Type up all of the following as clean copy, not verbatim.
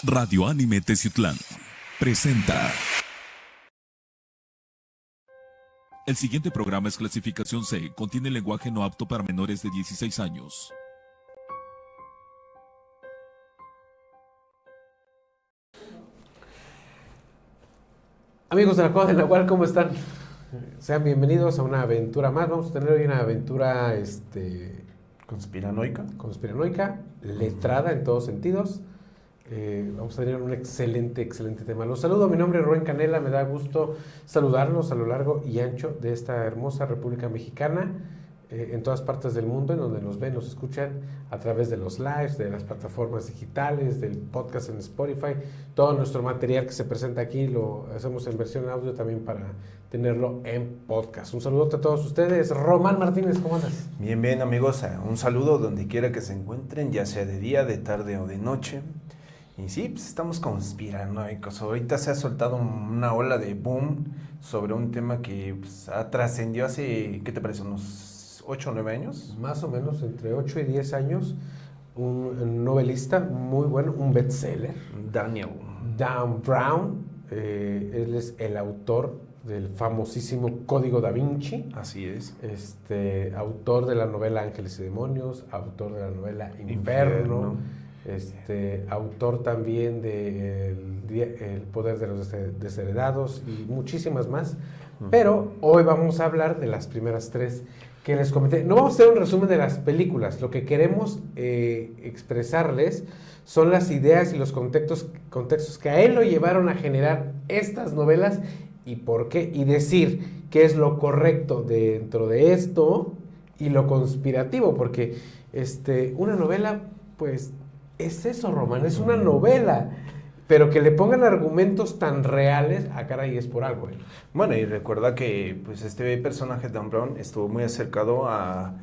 Radio Anime Teciutlán presenta. El siguiente programa es clasificación C, contiene lenguaje no apto para menores de 16 años. Amigos de la Cueva del Nahual, ¿cómo están? Sean bienvenidos a una aventura más. Vamos a tener hoy una aventura conspiranoica, letrada en todos sentidos. Vamos a tener un excelente tema. Los saludo, mi nombre es Rubén Canela, me da gusto saludarlos a lo largo y ancho de esta hermosa República Mexicana, en todas partes del mundo, en donde nos ven, nos escuchan a través de los lives, de las plataformas digitales, del podcast en Spotify. Todo nuestro material que se presenta aquí lo hacemos en versión audio también para tenerlo en podcast. Un saludo a todos ustedes. Román Martínez, ¿cómo andas? Bien, amigos, un saludo donde quiera que se encuentren, ya sea de día, de tarde o de noche. Y sí, pues estamos conspiranoicos. Ahorita se ha soltado una ola de boom sobre un tema que pues, trascendió hace, ¿qué te parece? Unos 8 o 9 años. Más o menos, entre 8 y 10 años. Un novelista muy bueno, un bestseller. Dan Brown. Él es el autor del famosísimo Código Da Vinci. Así es. Autor de la novela Ángeles y Demonios, autor de la novela Inferno. Autor también de El Poder de los Desheredados y muchísimas más. Pero hoy vamos a hablar de las primeras 3 que les comenté. No vamos a hacer un resumen de las películas. Lo que queremos expresarles son las ideas y los contextos que a él lo llevaron a generar estas novelas y por qué, y decir qué es lo correcto dentro de esto y lo conspirativo, porque una novela, pues, es eso, Román, es una novela, pero que le pongan argumentos tan reales, caray, es por algo. Bueno, y recuerda que pues este personaje, Dan Brown, estuvo muy acercado a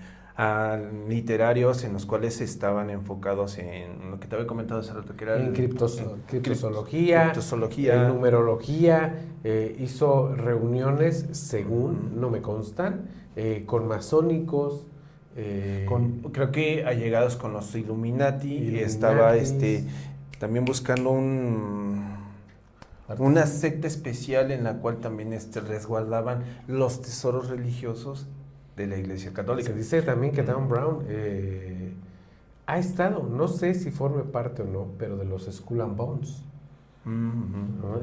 literarios en los cuales estaban enfocados en lo que te había comentado hace rato, que era en criptozoología, en numerología. Hizo reuniones, según no me constan, con masónicos, creo que allegados con los Illuminati. Estaba también buscando una secta especial en la cual también resguardaban los tesoros religiosos de la Iglesia Católica. Se dice también que Dan Brown ha estado, no sé si forme parte o no, pero de los Skull and Bones. ¿No?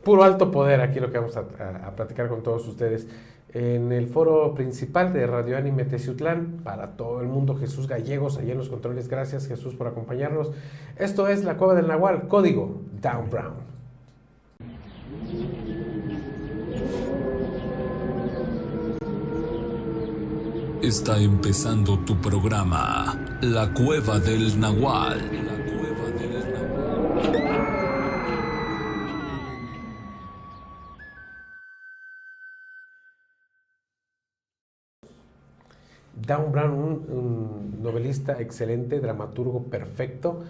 Puro alto poder aquí lo que vamos a platicar con todos ustedes. En el foro principal de Radio Anime Teciutlán, para todo el mundo, Jesús Gallegos, allá en los controles. Gracias, Jesús, por acompañarnos. Esto es La Cueva del Nahual, Código Dan Brown. Está empezando tu programa, La Cueva del Nahual. Dan Brown, un novelista excelente, dramaturgo perfecto,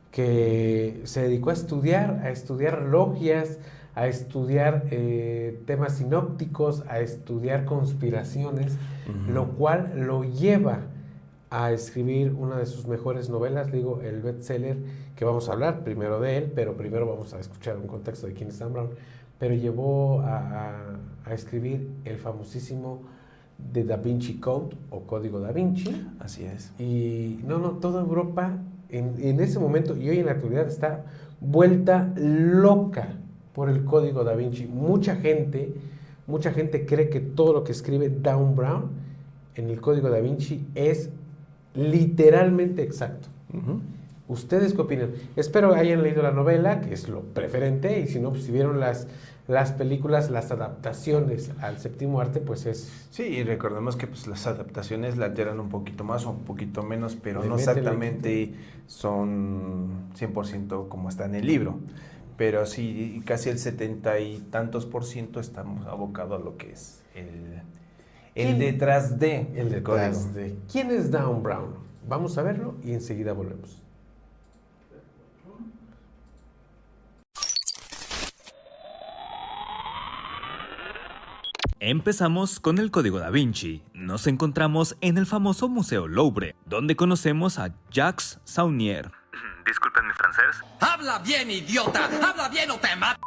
que se dedicó a estudiar logias, a estudiar temas sinópticos, a estudiar conspiraciones, lo cual lo lleva a escribir una de sus mejores novelas, digo, el bestseller, que vamos a hablar primero de él, pero primero vamos a escuchar un contexto de quién es Dan Brown, pero llevó a escribir el famosísimo de Da Vinci Code o Código Da Vinci. Así es. Y toda Europa en ese momento y hoy en la actualidad está vuelta loca por el Código Da Vinci. Mucha gente cree que todo lo que escribe Dan Brown en el Código Da Vinci es literalmente exacto. ¿Ustedes qué opinan? Espero hayan leído la novela, que es lo preferente, y si no, pues si vieron las películas, las adaptaciones al séptimo arte, pues es... Sí, y recordemos que pues, las adaptaciones la alteran un poquito más o un poquito menos, pero no exactamente son 100% como está en el libro. Pero sí, casi el 70 y tantos % estamos abocados a lo que es el detrás de. El detrás de. ¿Quién es Dan Brown? Vamos a verlo y enseguida volvemos. Empezamos con el Código Da Vinci. Nos encontramos en el famoso Museo Louvre, donde conocemos a Jacques Saunier, Disculpen mi francés. ¡Habla bien, idiota! ¡Habla bien o te mato!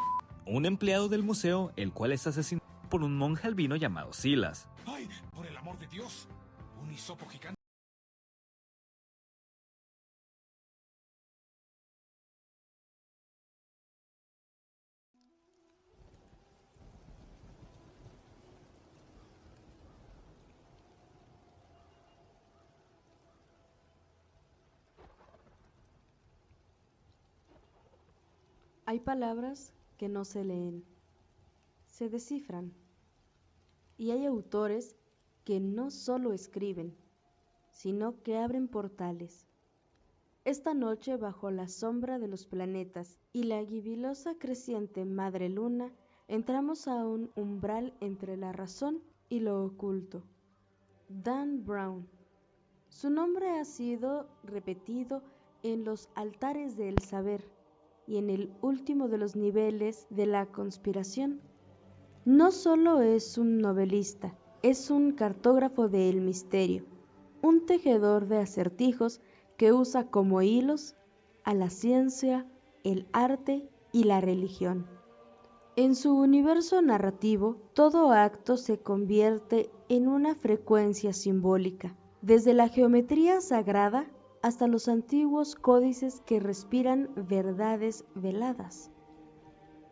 Un empleado del museo, el cual es asesinado por un monje albino llamado Silas. ¡Ay, por el amor de Dios! Un hisopo gigante. Hay palabras que no se leen, se descifran. Y hay autores que no solo escriben, sino que abren portales. Esta noche, bajo la sombra de los planetas y la gibilosa creciente Madre Luna, entramos a un umbral entre la razón y lo oculto. Dan Brown. Su nombre ha sido repetido en los altares del saber y en el último de los niveles de la conspiración. No solo es un novelista, es un cartógrafo del misterio, un tejedor de acertijos que usa como hilos a la ciencia, el arte y la religión. En su universo narrativo, todo acto se convierte en una frecuencia simbólica, desde la geometría sagrada hasta los antiguos códices que respiran verdades veladas.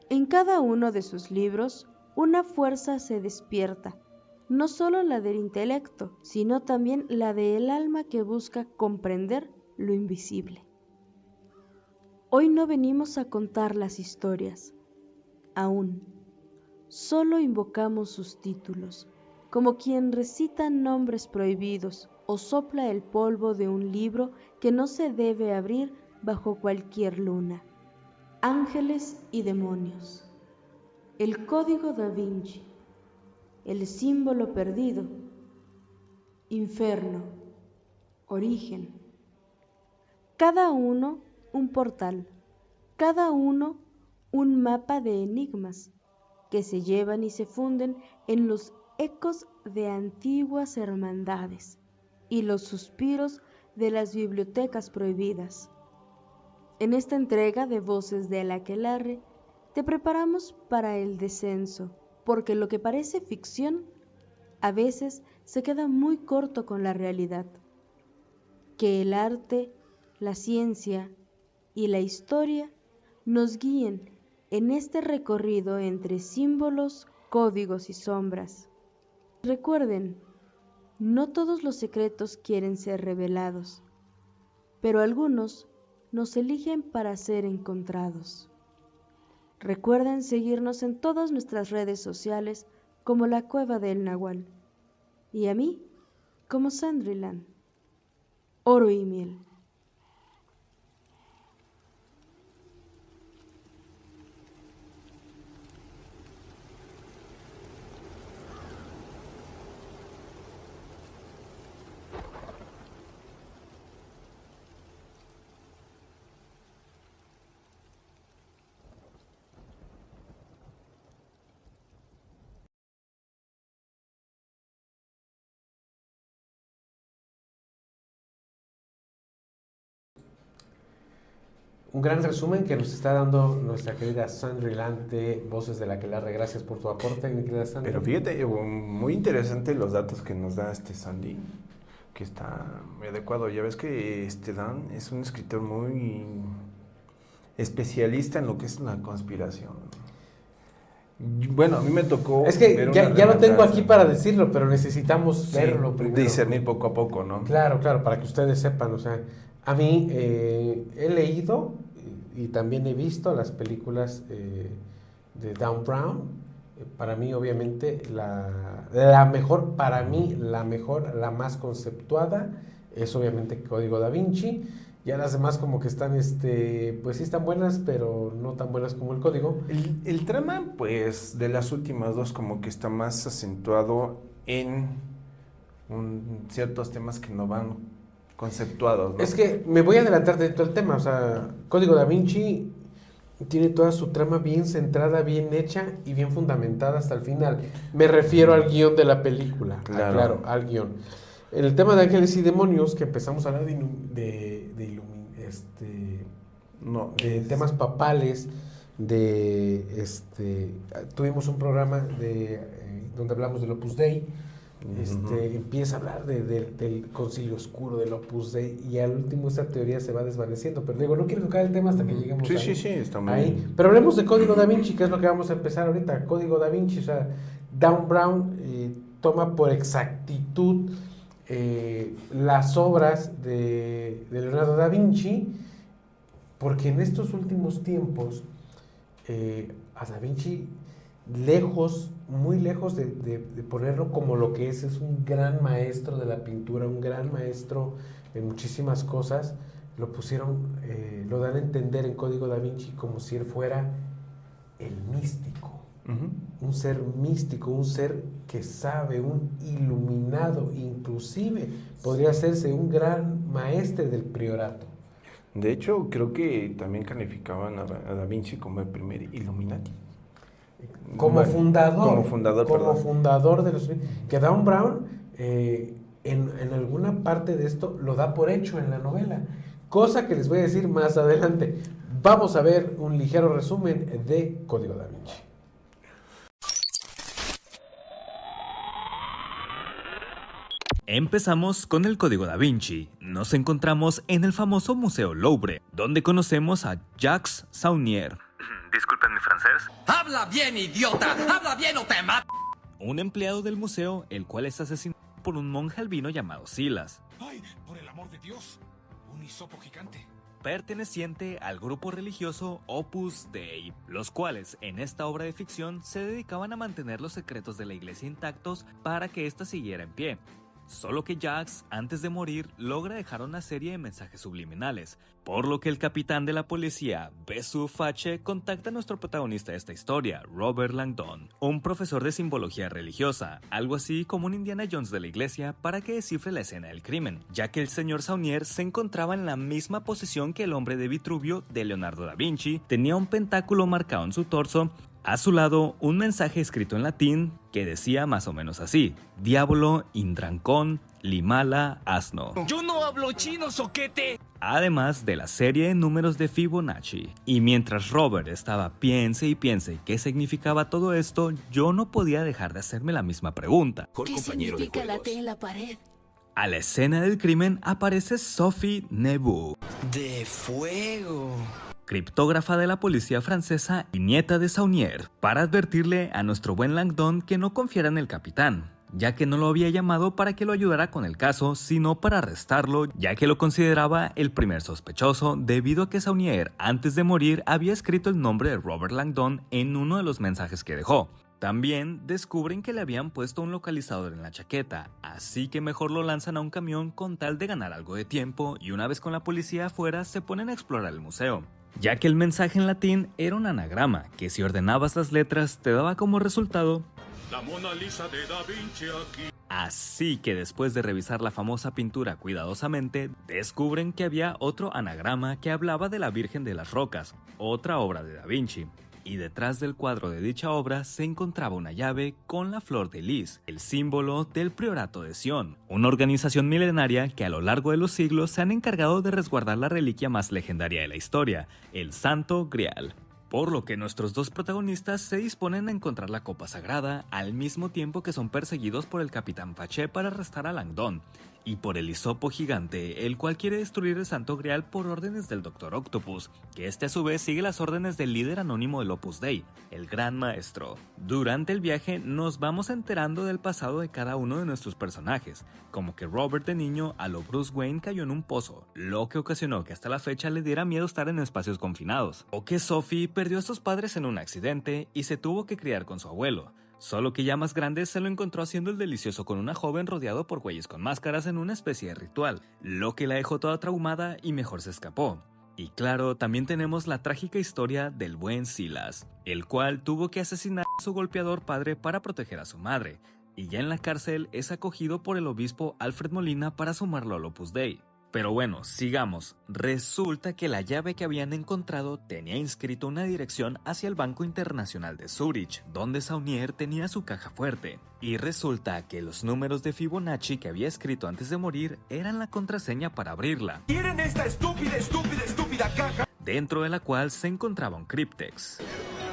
En cada uno de sus libros, una fuerza se despierta, no solo la del intelecto, sino también la del alma que busca comprender lo invisible. Hoy no venimos a contar las historias, aún, solo invocamos sus títulos, como quien recita nombres prohibidos o sopla el polvo de un libro que no se debe abrir bajo cualquier luna. Ángeles y demonios. El código da Vinci. El símbolo perdido. Inferno. Origen. Cada uno un portal. Cada uno un mapa de enigmas que se llevan y se funden en los ecos de antiguas hermandades y los suspiros de las bibliotecas prohibidas. En esta entrega de Voces del Aquelarre te preparamos para el descenso, porque lo que parece ficción a veces se queda muy corto con la realidad. Que el arte, la ciencia y la historia nos guíen en este recorrido entre símbolos, códigos y sombras. Recuerden, no todos los secretos quieren ser revelados, pero algunos nos eligen para ser encontrados. Recuerden seguirnos en todas nuestras redes sociales como La Cueva del Nahual y a mí como Sandriland. Oro y miel. Un gran resumen que nos está dando nuestra querida Sandriland de Voces del Aquelarre. Gracias por tu aporte, mi querida Sandri. Pero fíjate, muy interesante los datos que nos da Sandy, que está muy adecuado. Ya ves que Dan es un escritor muy especialista en lo que es la conspiración. Bueno, a mí me tocó... Es que ya lo tengo aquí para decirlo, pero necesitamos verlo primero. Discernir poco a poco, ¿no? Claro, para que ustedes sepan, o sea, a mí he leído y también he visto las películas de Dan Brown. Para mí, obviamente, la mejor, la más conceptuada es obviamente Código da Vinci. Ya las demás como que están, pues sí están buenas, pero no tan buenas como el Código. El trama, pues, de las últimas dos como que está más acentuado en ciertos temas que no van conceptuados, ¿no? Es que me voy a adelantar de todo el tema, o sea, Código da Vinci tiene toda su trama bien centrada, bien hecha y bien fundamentada hasta el final. Me refiero al guión de la película, claro, al guión. El tema de Ángeles y Demonios, que empezamos a hablar No, de temas papales, tuvimos un programa donde hablamos del Opus Dei. Empieza a hablar del concilio oscuro, del Opus Dei, y al último esa teoría se va desvaneciendo, pero digo, no quiero tocar el tema hasta que lleguemos sí, está muy ahí. bien. Pero hablemos de Código Da Vinci, que es lo que vamos a empezar ahorita. Código Da Vinci, o sea, Dan Brown toma por exactitud las obras de Leonardo da Vinci, porque en estos últimos tiempos a Da Vinci, muy lejos de ponerlo como lo que es un gran maestro de la pintura, un gran maestro en muchísimas cosas, lo dan a entender en Código Da Vinci como si él fuera el místico, un ser místico, un ser que sabe, un iluminado, inclusive podría hacerse un gran maestre del priorato. De hecho, creo que también calificaban a Da Vinci como el primer Illuminati. Como fundador de los... Que Dan Brown, en alguna parte de esto, lo da por hecho en la novela. Cosa que les voy a decir más adelante. Vamos a ver un ligero resumen de Código Da Vinci. Empezamos con el Código Da Vinci. Nos encontramos en el famoso Museo Louvre, donde conocemos a Jacques Saunier. Disculpen mi francés. Habla bien, idiota. Habla bien o te mato. Un empleado del museo, el cual es asesinado por un monje albino llamado Silas. ¡Ay, por el amor de Dios! Un hisopo gigante. Perteneciente al grupo religioso Opus Dei, los cuales en esta obra de ficción se dedicaban a mantener los secretos de la iglesia intactos para que ésta siguiera en pie. Solo que Jacques, antes de morir, logra dejar una serie de mensajes subliminales, por lo que el capitán de la policía, Bessu Fache, contacta a nuestro protagonista de esta historia, Robert Langdon, un profesor de simbología religiosa, algo así como un Indiana Jones de la iglesia, para que descifre la escena del crimen, ya que el señor Saunier se encontraba en la misma posición que el hombre de Vitruvio de Leonardo da Vinci, tenía un pentáculo marcado en su torso. A su lado, un mensaje escrito en latín que decía más o menos así: Diablo, indrancón, limala, asno. Yo no hablo chino, soquete. Además de la serie de números de Fibonacci. Y mientras Robert estaba piense y piense qué significaba todo esto, yo no podía dejar de hacerme la misma pregunta. ¿Qué significa la T en la pared? A la escena del crimen aparece Sophie Nebu, De fuego. criptógrafa de la policía francesa y nieta de Saunier, para advertirle a nuestro buen Langdon que no confiara en el capitán, ya que no lo había llamado para que lo ayudara con el caso, sino para arrestarlo, ya que lo consideraba el primer sospechoso, debido a que Saunier, antes de morir, había escrito el nombre de Robert Langdon en uno de los mensajes que dejó. También descubren que le habían puesto un localizador en la chaqueta, así que mejor lo lanzan a un camión con tal de ganar algo de tiempo, y una vez con la policía afuera se ponen a explorar el museo, ya que el mensaje en latín era un anagrama, que si ordenabas las letras te daba como resultado La Mona Lisa de Da Vinci aquí. Así que después de revisar la famosa pintura cuidadosamente, descubren que había otro anagrama que hablaba de la Virgen de las Rocas, otra obra de Da Vinci. Y detrás del cuadro de dicha obra se encontraba una llave con la flor de lis, el símbolo del Priorato de Sion, una organización milenaria que a lo largo de los siglos se han encargado de resguardar la reliquia más legendaria de la historia, el Santo Grial. Por lo que nuestros dos protagonistas se disponen a encontrar la copa sagrada al mismo tiempo que son perseguidos por el capitán Fache para arrestar a Langdon, y por el hisopo gigante, el cual quiere destruir el Santo Grial por órdenes del Dr. Octopus, que este a su vez sigue las órdenes del líder anónimo del Opus Dei, el Gran Maestro. Durante el viaje nos vamos enterando del pasado de cada uno de nuestros personajes, como que Robert de niño a lo Bruce Wayne cayó en un pozo, lo que ocasionó que hasta la fecha le diera miedo estar en espacios confinados, o que Sophie perdió a sus padres en un accidente y se tuvo que criar con su abuelo. Solo que ya más grande se lo encontró haciendo el delicioso con una joven rodeado por güeyes con máscaras en una especie de ritual, lo que la dejó toda traumada y mejor se escapó. Y claro, también tenemos la trágica historia del buen Silas, el cual tuvo que asesinar a su golpeador padre para proteger a su madre, y ya en la cárcel es acogido por el obispo Alfred Molina para sumarlo al Opus Dei. Pero bueno, sigamos. Resulta que la llave que habían encontrado tenía inscrito una dirección hacia el Banco Internacional de Zúrich, donde Saunier tenía su caja fuerte. Y resulta que los números de Fibonacci que había escrito antes de morir eran la contraseña para abrirla. ¿Quieren esta estúpida caja? dentro de la cual se encontraba un cryptex.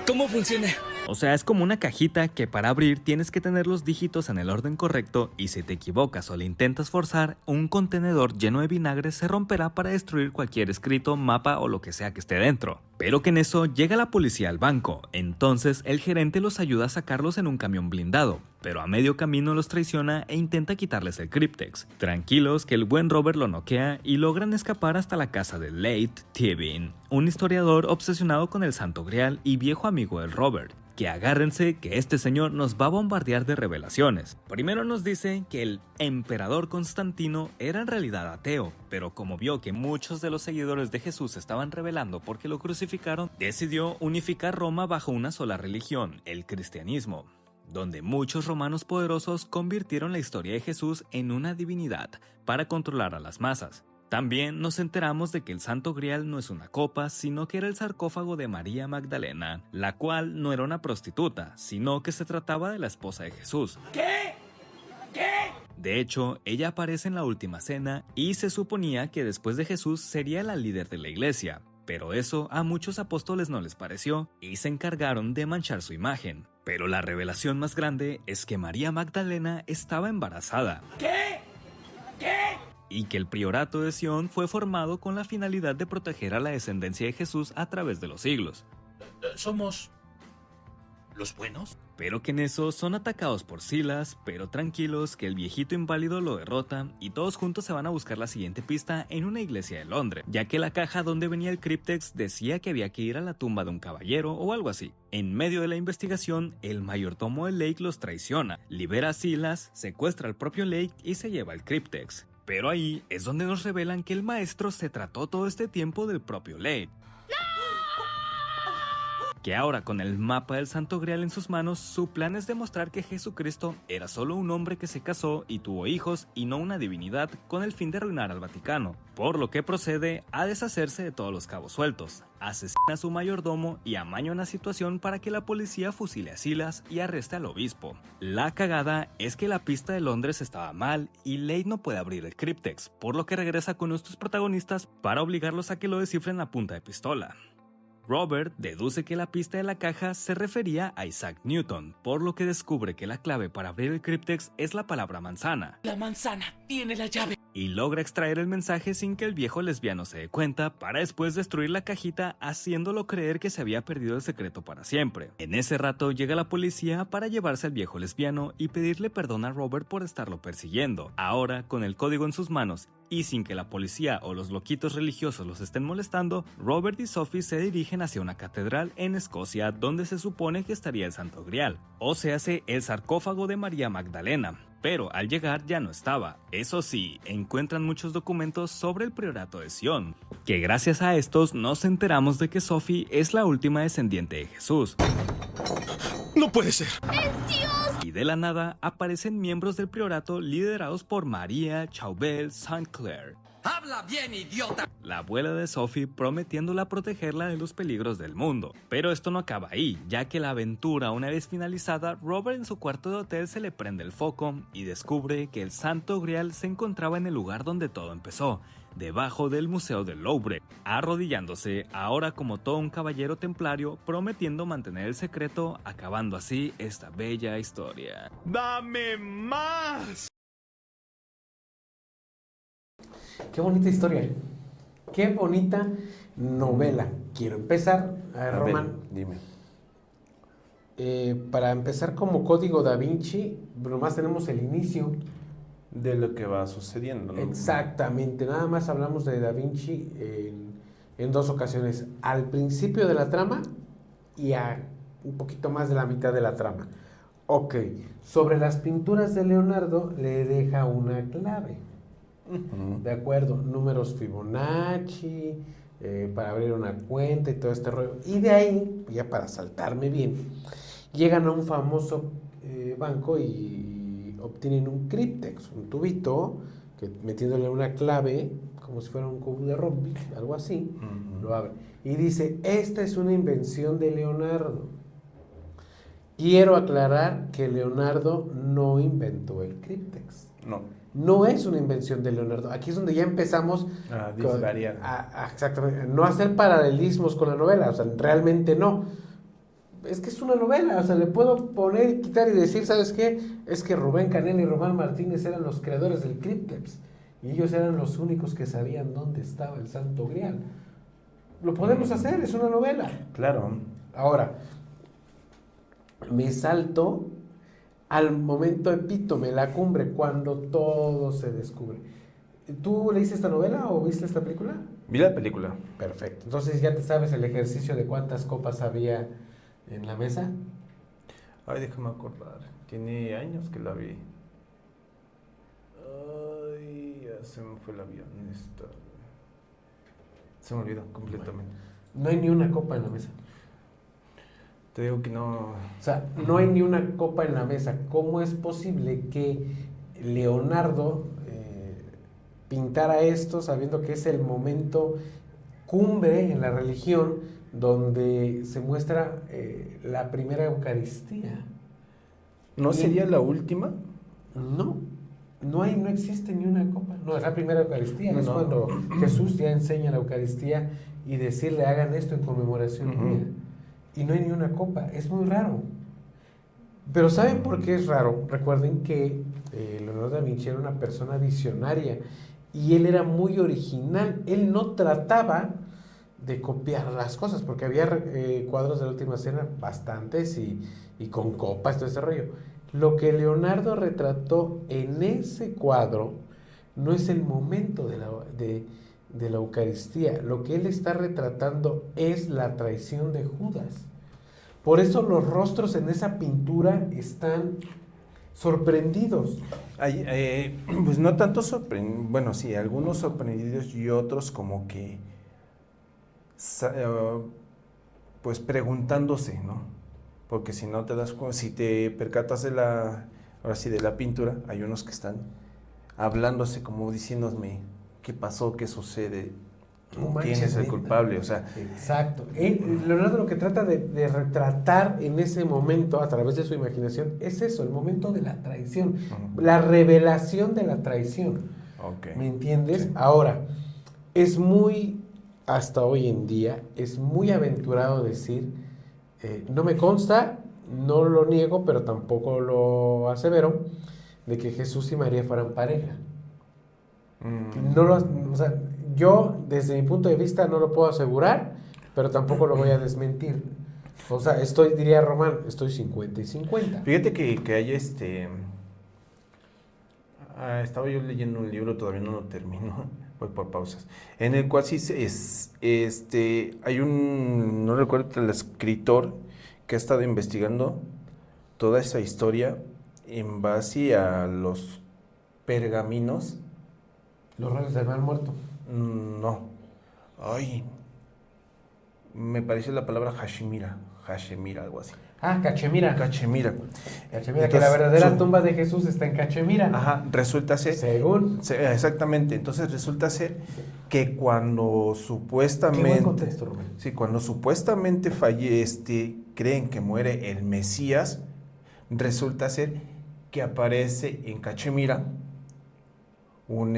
¿Cómo funciona? O sea, es como una cajita que para abrir tienes que tener los dígitos en el orden correcto y si te equivocas o le intentas forzar, un contenedor lleno de vinagre se romperá para destruir cualquier escrito, mapa o lo que sea que esté dentro. Pero que en eso llega la policía al banco, entonces el gerente los ayuda a sacarlos en un camión blindado, pero a medio camino los traiciona e intenta quitarles el cryptex. Tranquilos que el buen Robert lo noquea y logran escapar hasta la casa de Late Tevin, un historiador obsesionado con el Santo Grial y viejo amigo del Robert. Que agárrense que este señor nos va a bombardear de revelaciones. Primero nos dice que el emperador Constantino era en realidad ateo, pero como vio que muchos de los seguidores de Jesús se estaban rebelando porque lo crucificaron, decidió unificar Roma bajo una sola religión, el cristianismo, donde muchos romanos poderosos convirtieron la historia de Jesús en una divinidad para controlar a las masas. También nos enteramos de que el Santo Grial no es una copa, sino que era el sarcófago de María Magdalena, la cual no era una prostituta, sino que se trataba de la esposa de Jesús. ¿Qué? De hecho, ella aparece en la última cena y se suponía que después de Jesús sería la líder de la iglesia, pero eso a muchos apóstoles no les pareció y se encargaron de manchar su imagen. Pero la revelación más grande es que María Magdalena estaba embarazada. ¿Qué? Y que el priorato de Sion fue formado con la finalidad de proteger a la descendencia de Jesús a través de los siglos. ¿Somos los buenos? Pero que en eso son atacados por Silas, pero tranquilos que el viejito inválido lo derrota y todos juntos se van a buscar la siguiente pista en una iglesia de Londres, ya que la caja donde venía el cryptex decía que había que ir a la tumba de un caballero o algo así. En medio de la investigación, el mayordomo de Lake los traiciona, libera a Silas, secuestra al propio Lake y se lleva el cryptex. Pero ahí es donde nos revelan que el maestro se trató todo este tiempo del propio Lake. Que ahora con el mapa del Santo Grial en sus manos, su plan es demostrar que Jesucristo era solo un hombre que se casó y tuvo hijos y no una divinidad con el fin de arruinar al Vaticano, por lo que procede a deshacerse de todos los cabos sueltos, asesina a su mayordomo y amaña una situación para que la policía fusile a Silas y arreste al obispo. La cagada es que la pista de Londres estaba mal y Late no puede abrir el cryptex, por lo que regresa con nuestros protagonistas para obligarlos a que lo descifren a punta de pistola. Robert deduce que la pista de la caja se refería a Isaac Newton, por lo que descubre que la clave para abrir el cryptex es la palabra manzana. La manzana tiene la llave. Y logra extraer el mensaje sin que el viejo lesbiano se dé cuenta, para después destruir la cajita haciéndolo creer que se había perdido el secreto para siempre. En ese rato llega la policía para llevarse al viejo lesbiano y pedirle perdón a Robert por estarlo persiguiendo. Ahora, con el código en sus manos y sin que la policía o los loquitos religiosos los estén molestando, Robert y Sophie se dirigen hacia una catedral en Escocia donde se supone que estaría el Santo Grial, o se hace el sarcófago de María Magdalena. Pero al llegar ya no estaba. Eso sí, encuentran muchos documentos sobre el priorato de Sion, que gracias a estos nos enteramos de que Sophie es la última descendiente de Jesús. ¡No puede ser! Y de la nada aparecen miembros del priorato liderados por María Chauvel St. Clair, ¡Habla bien, idiota! la abuela de Sophie, prometiéndola protegerla de los peligros del mundo. Pero esto no acaba ahí, ya que la aventura una vez finalizada, Robert en su cuarto de hotel se le prende el foco y descubre que el Santo Grial se encontraba en el lugar donde todo empezó, debajo del Museo del Louvre, arrodillándose ahora como todo un caballero templario, prometiendo mantener el secreto, acabando así esta bella historia. ¡Dame más! Qué bonita historia, ¿eh? Qué bonita novela. Quiero empezar, Román. Dime. Para empezar como Código Da Vinci, nomás tenemos el inicio. De lo que va sucediendo, ¿no? Exactamente, nada más hablamos de Da Vinci en dos ocasiones, al principio de la trama y a un poquito más de la mitad de la trama. Ok, sobre las pinturas de Leonardo le deja una clave. De acuerdo, números Fibonacci, para abrir una cuenta y todo este rollo. Y de ahí, ya para saltarme bien, llegan a un famoso banco y obtienen un cryptex, un tubito, que metiéndole una clave, como si fuera un cubo de Rubik, algo así, lo abre. Y dice, esta es una invención de Leonardo. Quiero aclarar que Leonardo no inventó el cryptex. No. no es una invención de Leonardo. Aquí es donde ya empezamos A disvariar. Exactamente, no hacer paralelismos con la novela, o sea, realmente no. Es que es una novela, o sea, le puedo poner, quitar y decir, ¿sabes qué? Es que Rubén Canela y Román Martínez eran los creadores del Críptex y ellos eran los únicos que sabían dónde estaba el Santo Grial. Lo podemos hacer, es una novela. Claro. Ahora, me salto al momento epítome, la cumbre, cuando todo se descubre. ¿Tú leíste esta novela o viste esta película? Vi la película. Perfecto. Entonces ya te sabes el ejercicio de cuántas copas había en la mesa. Ay, déjame acordar. Tiene años que la vi. Ay, ya se me fue el avión. Se me olvidó completamente. No hay ni una copa en la mesa. Te digo que no. O sea, no hay ni una copa en la mesa. ¿Cómo es posible que Leonardo pintara esto sabiendo que es el momento cumbre en la religión donde se muestra la primera Eucaristía? ¿No sería la última? No existe ni una copa. No, es la primera Eucaristía. Es No. cuando Jesús ya enseña la Eucaristía y decirle hagan esto en conmemoración mía. Y no hay ni una copa. Es muy raro. Pero ¿saben por qué es raro? Recuerden que Leonardo da Vinci era una persona visionaria y él era muy original. Él no trataba de copiar las cosas, porque había cuadros de la Última Cena bastantes y con copas, todo ese rollo. Lo que Leonardo retrató en ese cuadro no es el momento de la Eucaristía. Lo que él está retratando es la traición de Judas. Por eso los rostros en esa pintura están sorprendidos. Pues no tanto sorprendidos, bueno, sí, algunos sorprendidos y otros como que, pues preguntándose, ¿no? Porque si no te das cuenta, si te percatas ahora sí, de la pintura, hay unos que están hablándose como diciéndome, ¿qué pasó? ¿Qué sucede? ¿Quién es el culpable? O sea, exacto. Leonardo lo que trata de retratar en ese momento, a través de su imaginación, es eso, el momento de la traición, la revelación de la traición. okay. ¿Me entiendes? Sí. Ahora, es muy, hasta hoy en día, es muy aventurado decir, no me consta, no lo niego, pero tampoco lo asevero, de que Jesús y María fueran pareja. O sea, yo, desde mi punto de vista, no lo puedo asegurar, pero tampoco lo voy a desmentir. O sea, diría Román, estoy 50 y 50. Fíjate que hay estaba yo leyendo un libro, todavía no lo termino, voy por pausas, en el cual sí hay no recuerdo el escritor que ha estado investigando toda esa historia en base a los pergaminos. Los rollos del Mar Muerto. No. Ay. Me parece la palabra Hashemira, algo así. Cachemira. Cachemira. Cachemira, que la verdadera tumba de Jesús está en Cachemira. Ajá, resulta ser. Según. Exactamente. Entonces resulta ser que cuando supuestamente. Qué buen contexto, Rubén. Sí, cuando supuestamente creen que muere el Mesías, resulta ser que aparece en Cachemira un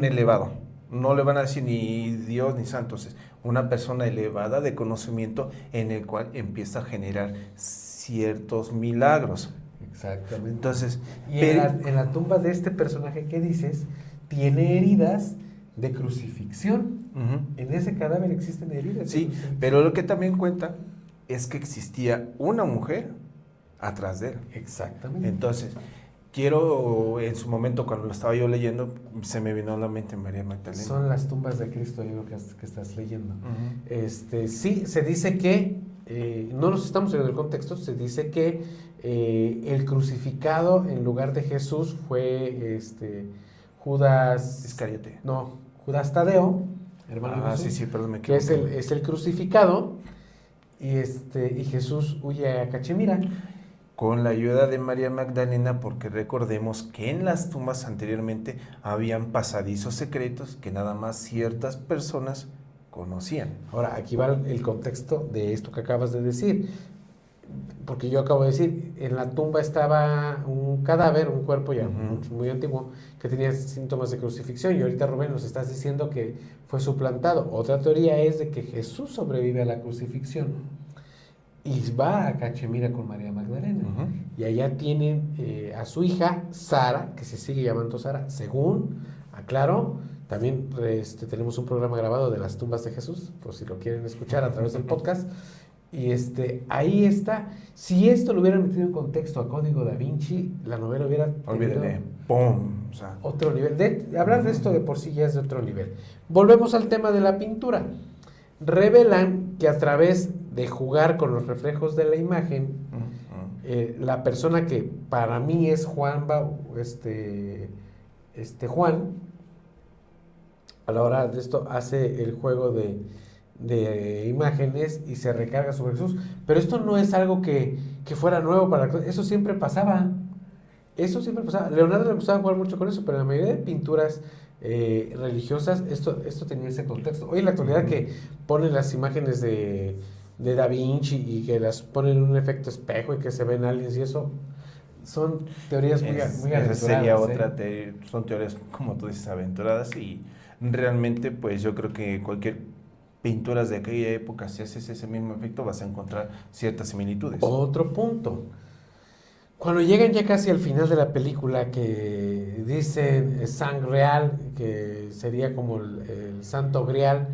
elevado. No le van a decir ni Dios ni santos, es una persona elevada de conocimiento en el cual empieza a generar ciertos milagros. Exactamente. Entonces, y en la tumba de este personaje que dices, tiene heridas de crucifixión. En ese cadáver existen heridas. Sí, pero lo que también cuenta es que existía una mujer atrás de él. Exactamente. Entonces, en su momento, cuando lo estaba yo leyendo, se me vino a la mente María Magdalena. Son las tumbas de Cristo, el libro que estás leyendo. Sí, se dice que, no nos estamos en el contexto, se dice que el crucificado en lugar de Jesús fue Judas Iscariote. No, Judas Tadeo, hermano de Jesús, sí, perdón, me que equivoqué. es el crucificado, y Jesús huye a Cachemira. Con la ayuda de María Magdalena, porque recordemos que en las tumbas anteriormente habían pasadizos secretos que nada más ciertas personas conocían. Ahora, aquí va el contexto de esto que acabas de decir. porque yo acabo de decir, en la tumba estaba un cadáver, un cuerpo ya muy antiguo, que tenía síntomas de crucifixión, y ahorita Rubén nos estás diciendo que fue suplantado. Otra teoría es de que Jesús sobrevive a la crucifixión y va a Cachemira con María Magdalena, y allá tienen a su hija Sara, que se sigue llamando Sara, según aclaro. También tenemos un programa grabado de las tumbas de Jesús, por si lo quieren escuchar a través del podcast. Y ahí está. Si esto lo hubieran metido en contexto a Código Da Vinci, la novela hubiera tenido ¡pum! O sea, otro nivel. Hablar de esto de por sí ya es de otro nivel. Volvemos al tema de la pintura. Revelan que a través de jugar con los reflejos de la imagen, la persona que para mí es Juan, a la hora de esto hace el juego de imágenes y se recarga sobre Jesús. Pero esto no es algo que fuera nuevo para eso siempre pasaba. Leonardo le gustaba jugar mucho con eso, pero en la mayoría de pinturas religiosas esto tenía ese contexto. Hoy en la actualidad que ponen las imágenes de Da Vinci y que las ponen en un efecto espejo y que se ven aliens y eso, son teorías muy aventuradas. Esa sería otra, son teorías, como tú dices, aventuradas, y realmente pues yo creo que cualquier pinturas de aquella época, si haces ese mismo efecto, vas a encontrar ciertas similitudes. Otro punto. Cuando llegan ya casi al final de la película, que dicen Sang Real, que sería como el Santo Grial,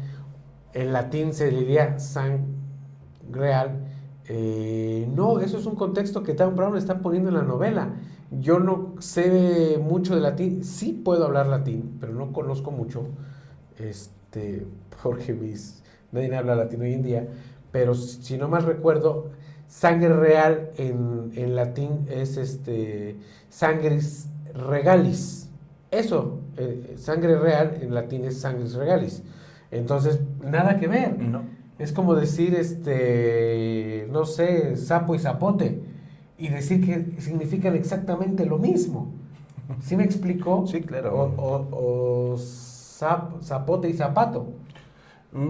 en latín se diría Sang Real. No, eso es un contexto que Dan Brown está poniendo en la novela. Yo no sé mucho de latín, sí puedo hablar latín, pero no conozco mucho, porque nadie habla latín hoy en día, pero si no mal recuerdo, sangre real en latín es sangris regalis. Eso, sangre real en latín es sangris regalis. Entonces, nada que ver. No. Es como decir, no sé, sapo y zapote, y decir que significan exactamente lo mismo. ¿Sí me explicó? Sí, claro. O zapote y zapato.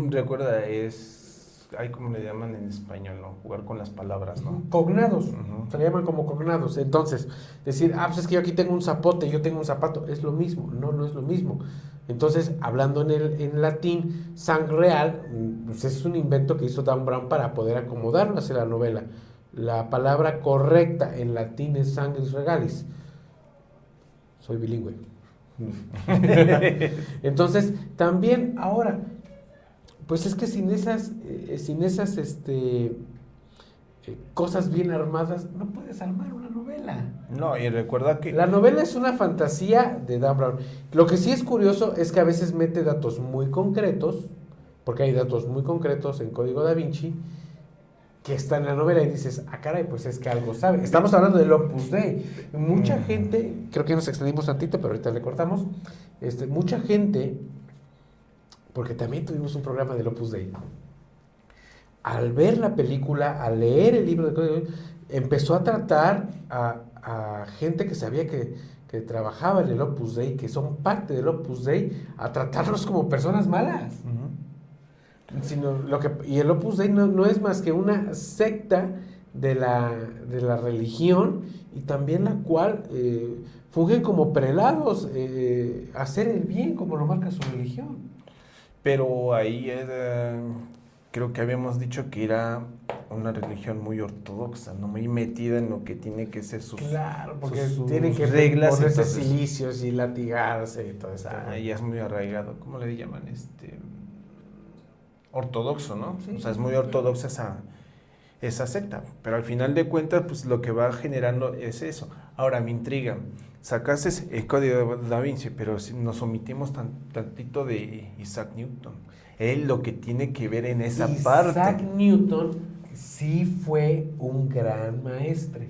Recuerda, hay como le llaman en español, ¿no? Jugar con las palabras, ¿no? Cognados, se le llaman como cognados. Entonces, decir, pues es que yo aquí tengo un zapote, yo tengo un zapato, es lo mismo. No es lo mismo. Entonces, hablando en latín, sang real, pues es un invento que hizo Dan Brown para poder acomodarlo hacia la novela. La palabra correcta en latín es sangris regalis. Soy bilingüe. Entonces, también ahora, pues es que sin esas cosas bien armadas, no puedes armar una novela. No, y recuerda que la novela es una fantasía de Dan Brown. Lo que sí es curioso es que a veces mete datos muy concretos, porque hay datos muy concretos en Código Da Vinci que están en la novela y dices, caray, pues es que algo sabe. Estamos hablando del Opus Dei. Mucha gente, creo que nos extendimos tantito, pero ahorita le cortamos. Mucha gente, porque también tuvimos un programa del Opus Dei, al ver la película, al leer el libro de Código Dei, empezó a tratar a gente que sabía que trabajaba en el Opus Dei, que son parte del Opus Dei, a tratarlos como personas malas. Y el Opus Dei no es más que una secta de la religión, y también la cual fungen como prelados, hacer el bien como lo marca su religión. Pero ahí creo que habíamos dicho que era una religión muy ortodoxa, ¿no? Muy metida en lo que tiene que ser sus claro, porque sus tienen que reglas, ponerse silicios y latigarse y todo esto. Y es muy arraigado, ¿cómo le llaman? Ortodoxo, ¿no? Sí. O sea, es muy ortodoxa esa secta, pero al final de cuentas, pues lo que va generando es eso. Ahora, me intriga, sacaste el Código Da Vinci, pero si nos omitimos tantito de Isaac Newton, él lo que tiene que ver en esa parte. Isaac Newton sí fue un gran maestre.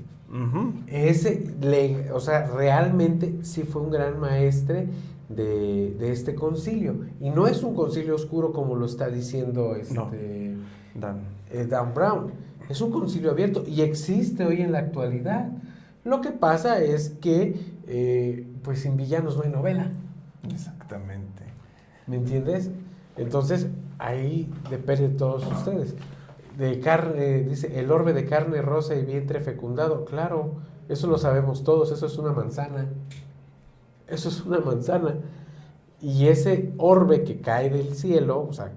Realmente sí fue un gran maestre de este concilio, y no es un concilio oscuro como lo está diciendo Dan Brown. Es un concilio abierto y existe hoy en la actualidad. Lo que pasa es que pues sin villanos no hay novela. Exactamente. ¿Me entiendes? Entonces ahí depende de todos ustedes. de carne, dice, el orbe de carne rosa y vientre fecundado. Claro, eso lo sabemos todos, eso es una manzana. Eso es una manzana. Y ese orbe que cae del cielo, o sea,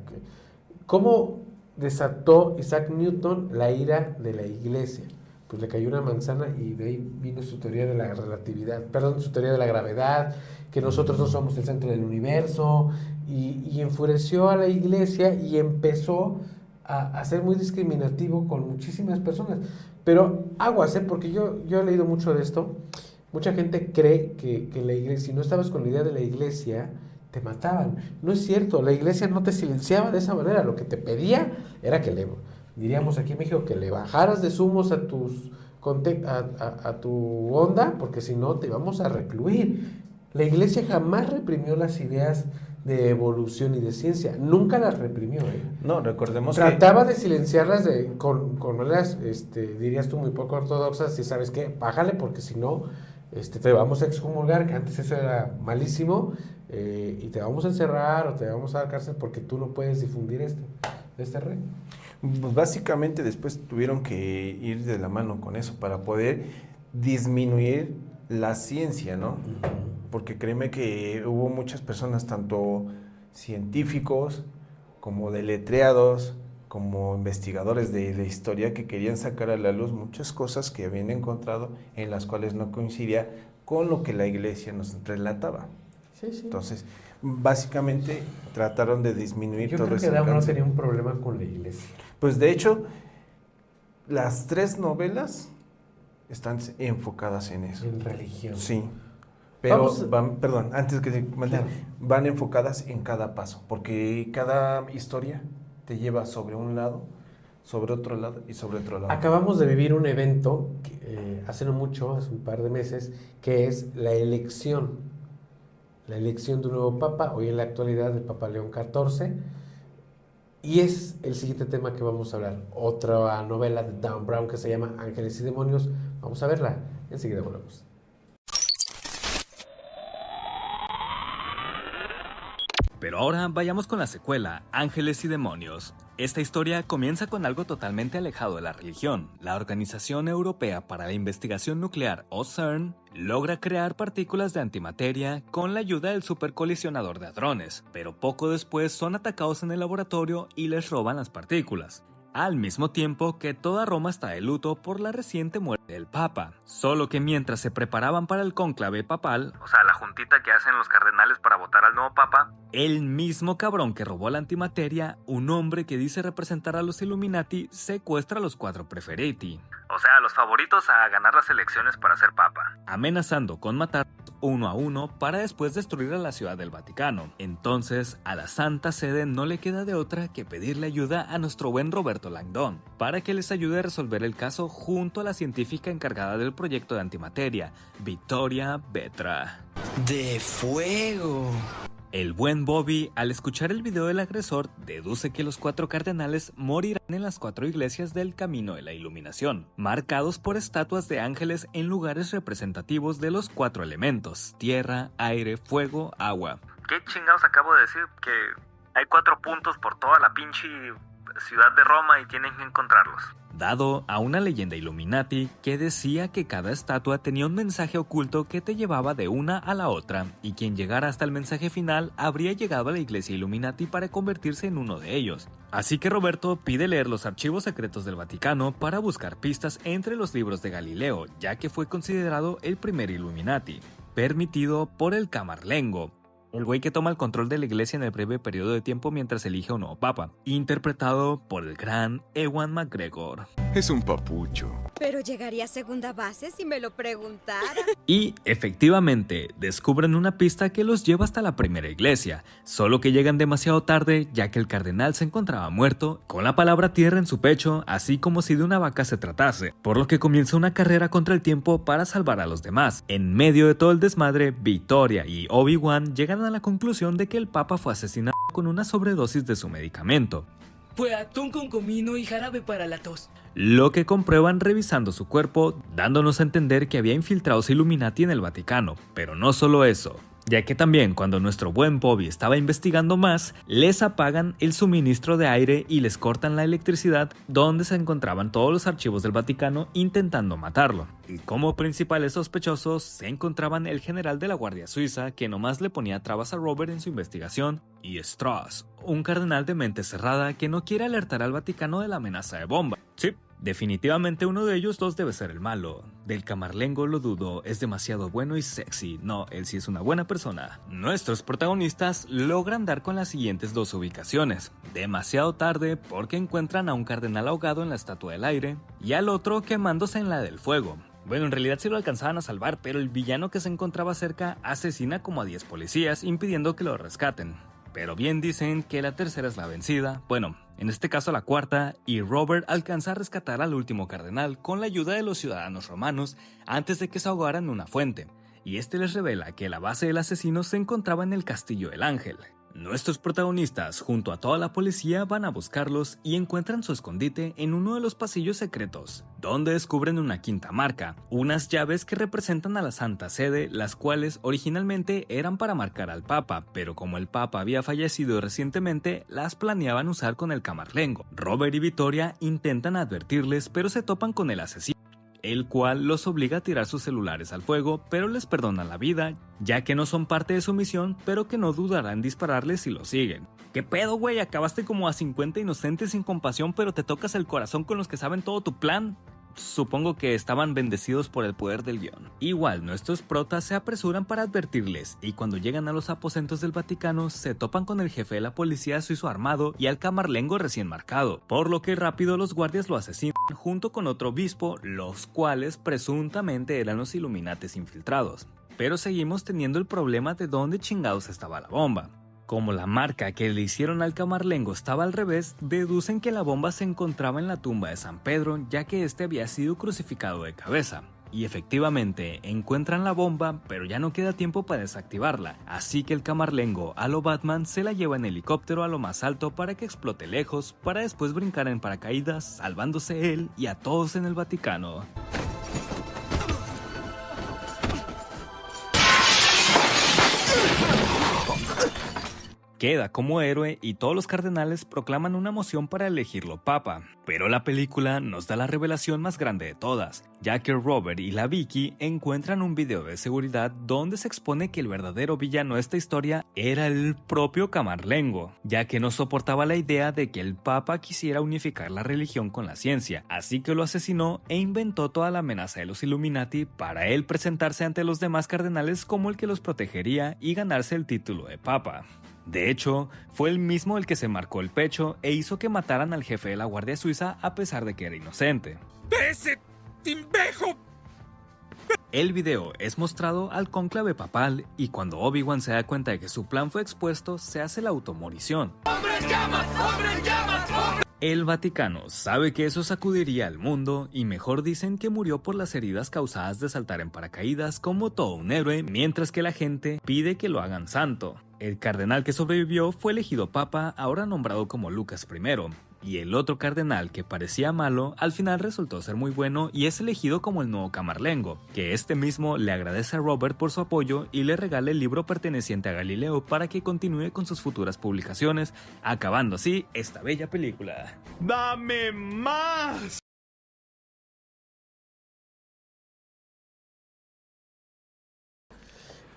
¿cómo desató Isaac Newton la ira de la iglesia? Pues le cayó una manzana y de ahí vino su teoría de la relatividad, perdón, su teoría de la gravedad, que nosotros no somos el centro del universo, y enfureció a la iglesia y empezó a ser muy discriminativo con muchísimas personas. Pero aguas, porque yo he leído mucho de esto. Mucha gente cree que la iglesia, si no estabas con la idea de la iglesia, te mataban. No es cierto, la iglesia no te silenciaba de esa manera. Lo que te pedía era que diríamos aquí en México, que le bajaras de humos a tu onda, porque si no te vamos a recluir. La iglesia jamás reprimió las ideas de evolución y de ciencia, nunca las reprimió. No, recordemos Trataba de silenciarlas con maneras, dirías tú, muy poco ortodoxas, y sabes qué, bájale, porque si no, te vamos a excomulgar, que antes eso era malísimo, y te vamos a encerrar o te vamos a dar cárcel porque tú no puedes difundir este rey. Pues básicamente después tuvieron que ir de la mano con eso para poder disminuir la ciencia, ¿no? Porque créeme que hubo muchas personas, tanto científicos como deletreados, como investigadores de la historia, que querían sacar a la luz muchas cosas que habían encontrado en las cuales no coincidía con lo que la iglesia nos relataba. Sí, sí. Entonces, básicamente trataron de disminuir Yo todo creo ese que Darwin no alcance. tenía un problema con la iglesia. Pues de hecho, las 3 novelas están enfocadas en eso. En religión. Sí. Pero Vamos- antes que Claro. van enfocadas en cada paso, porque cada historia te lleva sobre un lado, sobre otro lado y sobre otro lado. Acabamos de vivir un evento hace no mucho, hace un par de meses, que es la elección de un nuevo papa, hoy en la actualidad el Papa León XIV, y es el siguiente tema que vamos a hablar, otra novela de Dan Brown que se llama Ángeles y Demonios. Vamos a verla, enseguida volvemos. Pero ahora vayamos con la secuela, Ángeles y Demonios. Esta historia comienza con algo totalmente alejado de la religión. La Organización Europea para la Investigación Nuclear, o CERN, logra crear partículas de antimateria con la ayuda del supercolisionador de hadrones, pero poco después son atacados en el laboratorio y les roban las partículas. Al mismo tiempo que toda Roma está de luto por la reciente muerte del Papa. Solo que mientras se preparaban para el cónclave papal, o sea, la juntita que hacen los cardenales para votar al nuevo Papa, el mismo cabrón que robó la antimateria, un hombre que dice representar a los Illuminati, secuestra a los 4 preferiti. O sea, a los favoritos a ganar las elecciones para ser Papa. Amenazando con matarlos uno a uno para después destruir a la ciudad del Vaticano. Entonces, a la Santa Sede no le queda de otra que pedirle ayuda a nuestro buen Roberto Langdon, para que les ayude a resolver el caso junto a la científica encargada del proyecto de antimateria, Victoria Vetra. De fuego. El buen Bobby, al escuchar el video del agresor, deduce que los 4 cardenales morirán en las 4 iglesias del Camino de la Iluminación, marcados por estatuas de ángeles en lugares representativos de los 4 elementos: tierra, aire, fuego, agua. ¿Qué chingados acabo de decir? Que hay 4 puntos por toda la pinche ciudad de Roma y tienen que encontrarlos. Dado a una leyenda Illuminati que decía que cada estatua tenía un mensaje oculto que te llevaba de una a la otra, y quien llegara hasta el mensaje final habría llegado a la iglesia Illuminati para convertirse en uno de ellos. Así que Roberto pide leer los archivos secretos del Vaticano para buscar pistas entre los libros de Galileo, ya que fue considerado el primer Illuminati, permitido por el Camarlengo, el güey que toma el control de la iglesia en el breve periodo de tiempo mientras elige un nuevo papa, interpretado por el gran Ewan McGregor. Es un papucho. Pero llegaría a segunda base si me lo preguntara. Y efectivamente, descubren una pista que los lleva hasta la primera iglesia, solo que llegan demasiado tarde ya que el cardenal se encontraba muerto, con la palabra tierra en su pecho, así como si de una vaca se tratase, por lo que comienza una carrera contra el tiempo para salvar a los demás. En medio de todo el desmadre, Victoria y Obi-Wan llegan a la conclusión de que el papa fue asesinado con una sobredosis de su medicamento. Fue atún con comino y jarabe para la tos. Lo que comprueban revisando su cuerpo, dándonos a entender que había infiltrados Illuminati en el Vaticano. Pero no solo eso. ya que también cuando nuestro buen Bobby estaba investigando más, les apagan el suministro de aire y les cortan la electricidad donde se encontraban todos los archivos del Vaticano intentando matarlo. Y como principales sospechosos se encontraban el general de la Guardia Suiza que nomás le ponía trabas a Robert en su investigación, y Strauss, un cardenal de mente cerrada que no quiere alertar al Vaticano de la amenaza de bomba. Sí, definitivamente uno de ellos dos debe ser el malo. Del Camarlengo lo dudo, es demasiado bueno y sexy. No, él sí es una buena persona. Nuestros protagonistas logran dar con las siguientes dos ubicaciones. Demasiado tarde porque encuentran a un cardenal ahogado en la Estatua del Aire y al otro quemándose en la del Fuego. Bueno, en realidad sí lo alcanzaban a salvar, pero el villano que se encontraba cerca asesina como a 10 policías impidiendo que lo rescaten. Pero bien dicen que la tercera es la vencida, bueno, en este caso la cuarta, y Robert alcanza a rescatar al último cardenal con la ayuda de los ciudadanos romanos antes de que se ahogaran en una fuente, y este les revela que la base del asesino se encontraba en el Castillo del Ángel. Nuestros protagonistas, junto a toda la policía, van a buscarlos y encuentran su escondite en uno de los pasillos secretos, donde descubren una quinta marca, unas llaves que representan a la Santa Sede, las cuales originalmente eran para marcar al Papa, pero como el Papa había fallecido recientemente, las planeaban usar con el Camarlengo. Robert y Victoria intentan advertirles, pero se topan con el asesino, el cual los obliga a tirar sus celulares al fuego, pero les perdona la vida, ya que no son parte de su misión, pero que no dudarán en dispararles si lo siguen. ¿Qué pedo, güey? Acabaste como a 50 inocentes sin compasión, pero te tocas el corazón con los que saben todo tu plan. Supongo que estaban bendecidos por el poder del guión. Igual, nuestros protas se apresuran para advertirles, y cuando llegan a los aposentos del Vaticano, se topan con el jefe de la policía suizo armado y al Camarlengo recién marcado, por lo que rápido los guardias lo asesinan junto con otro obispo, los cuales presuntamente eran los Illuminates infiltrados. Pero seguimos teniendo el problema de dónde chingados estaba la bomba. Como la marca que le hicieron al Camarlengo estaba al revés, deducen que la bomba se encontraba en la tumba de San Pedro, ya que este había sido crucificado de cabeza. Y efectivamente, encuentran la bomba, pero ya no queda tiempo para desactivarla, así que el Camarlengo, a lo Batman, se la lleva en helicóptero a lo más alto para que explote lejos, para después brincar en paracaídas, salvándose él y a todos en el Vaticano. Queda como héroe y todos los cardenales proclaman una moción para elegirlo papa, pero la película nos da la revelación más grande de todas, ya que Robert y la Vicky encuentran un video de seguridad donde se expone que el verdadero villano de esta historia era el propio Camarlengo, ya que no soportaba la idea de que el papa quisiera unificar la religión con la ciencia, así que lo asesinó e inventó toda la amenaza de los Illuminati para él presentarse ante los demás cardenales como el que los protegería y ganarse el título de papa. De hecho, fue él mismo el que se marcó el pecho e hizo que mataran al jefe de la Guardia Suiza a pesar de que era inocente. ¡Ese timbejo! El video es mostrado al cónclave papal y cuando Obi-Wan se da cuenta de que su plan fue expuesto, se hace la automorición. ¡Hombre en llamas! ¡Hombre en llamas! ¡Hombre! El Vaticano sabe que eso sacudiría al mundo y mejor dicen que murió por las heridas causadas de saltar en paracaídas como todo un héroe, mientras que la gente pide que lo hagan santo. El cardenal que sobrevivió fue elegido papa, ahora nombrado como Lucas I, y el otro cardenal que parecía malo al final resultó ser muy bueno y es elegido como el nuevo Camarlengo, que este mismo le agradece a Robert por su apoyo y le regala el libro perteneciente a Galileo para que continúe con sus futuras publicaciones, acabando así esta bella película. ¡Dame más!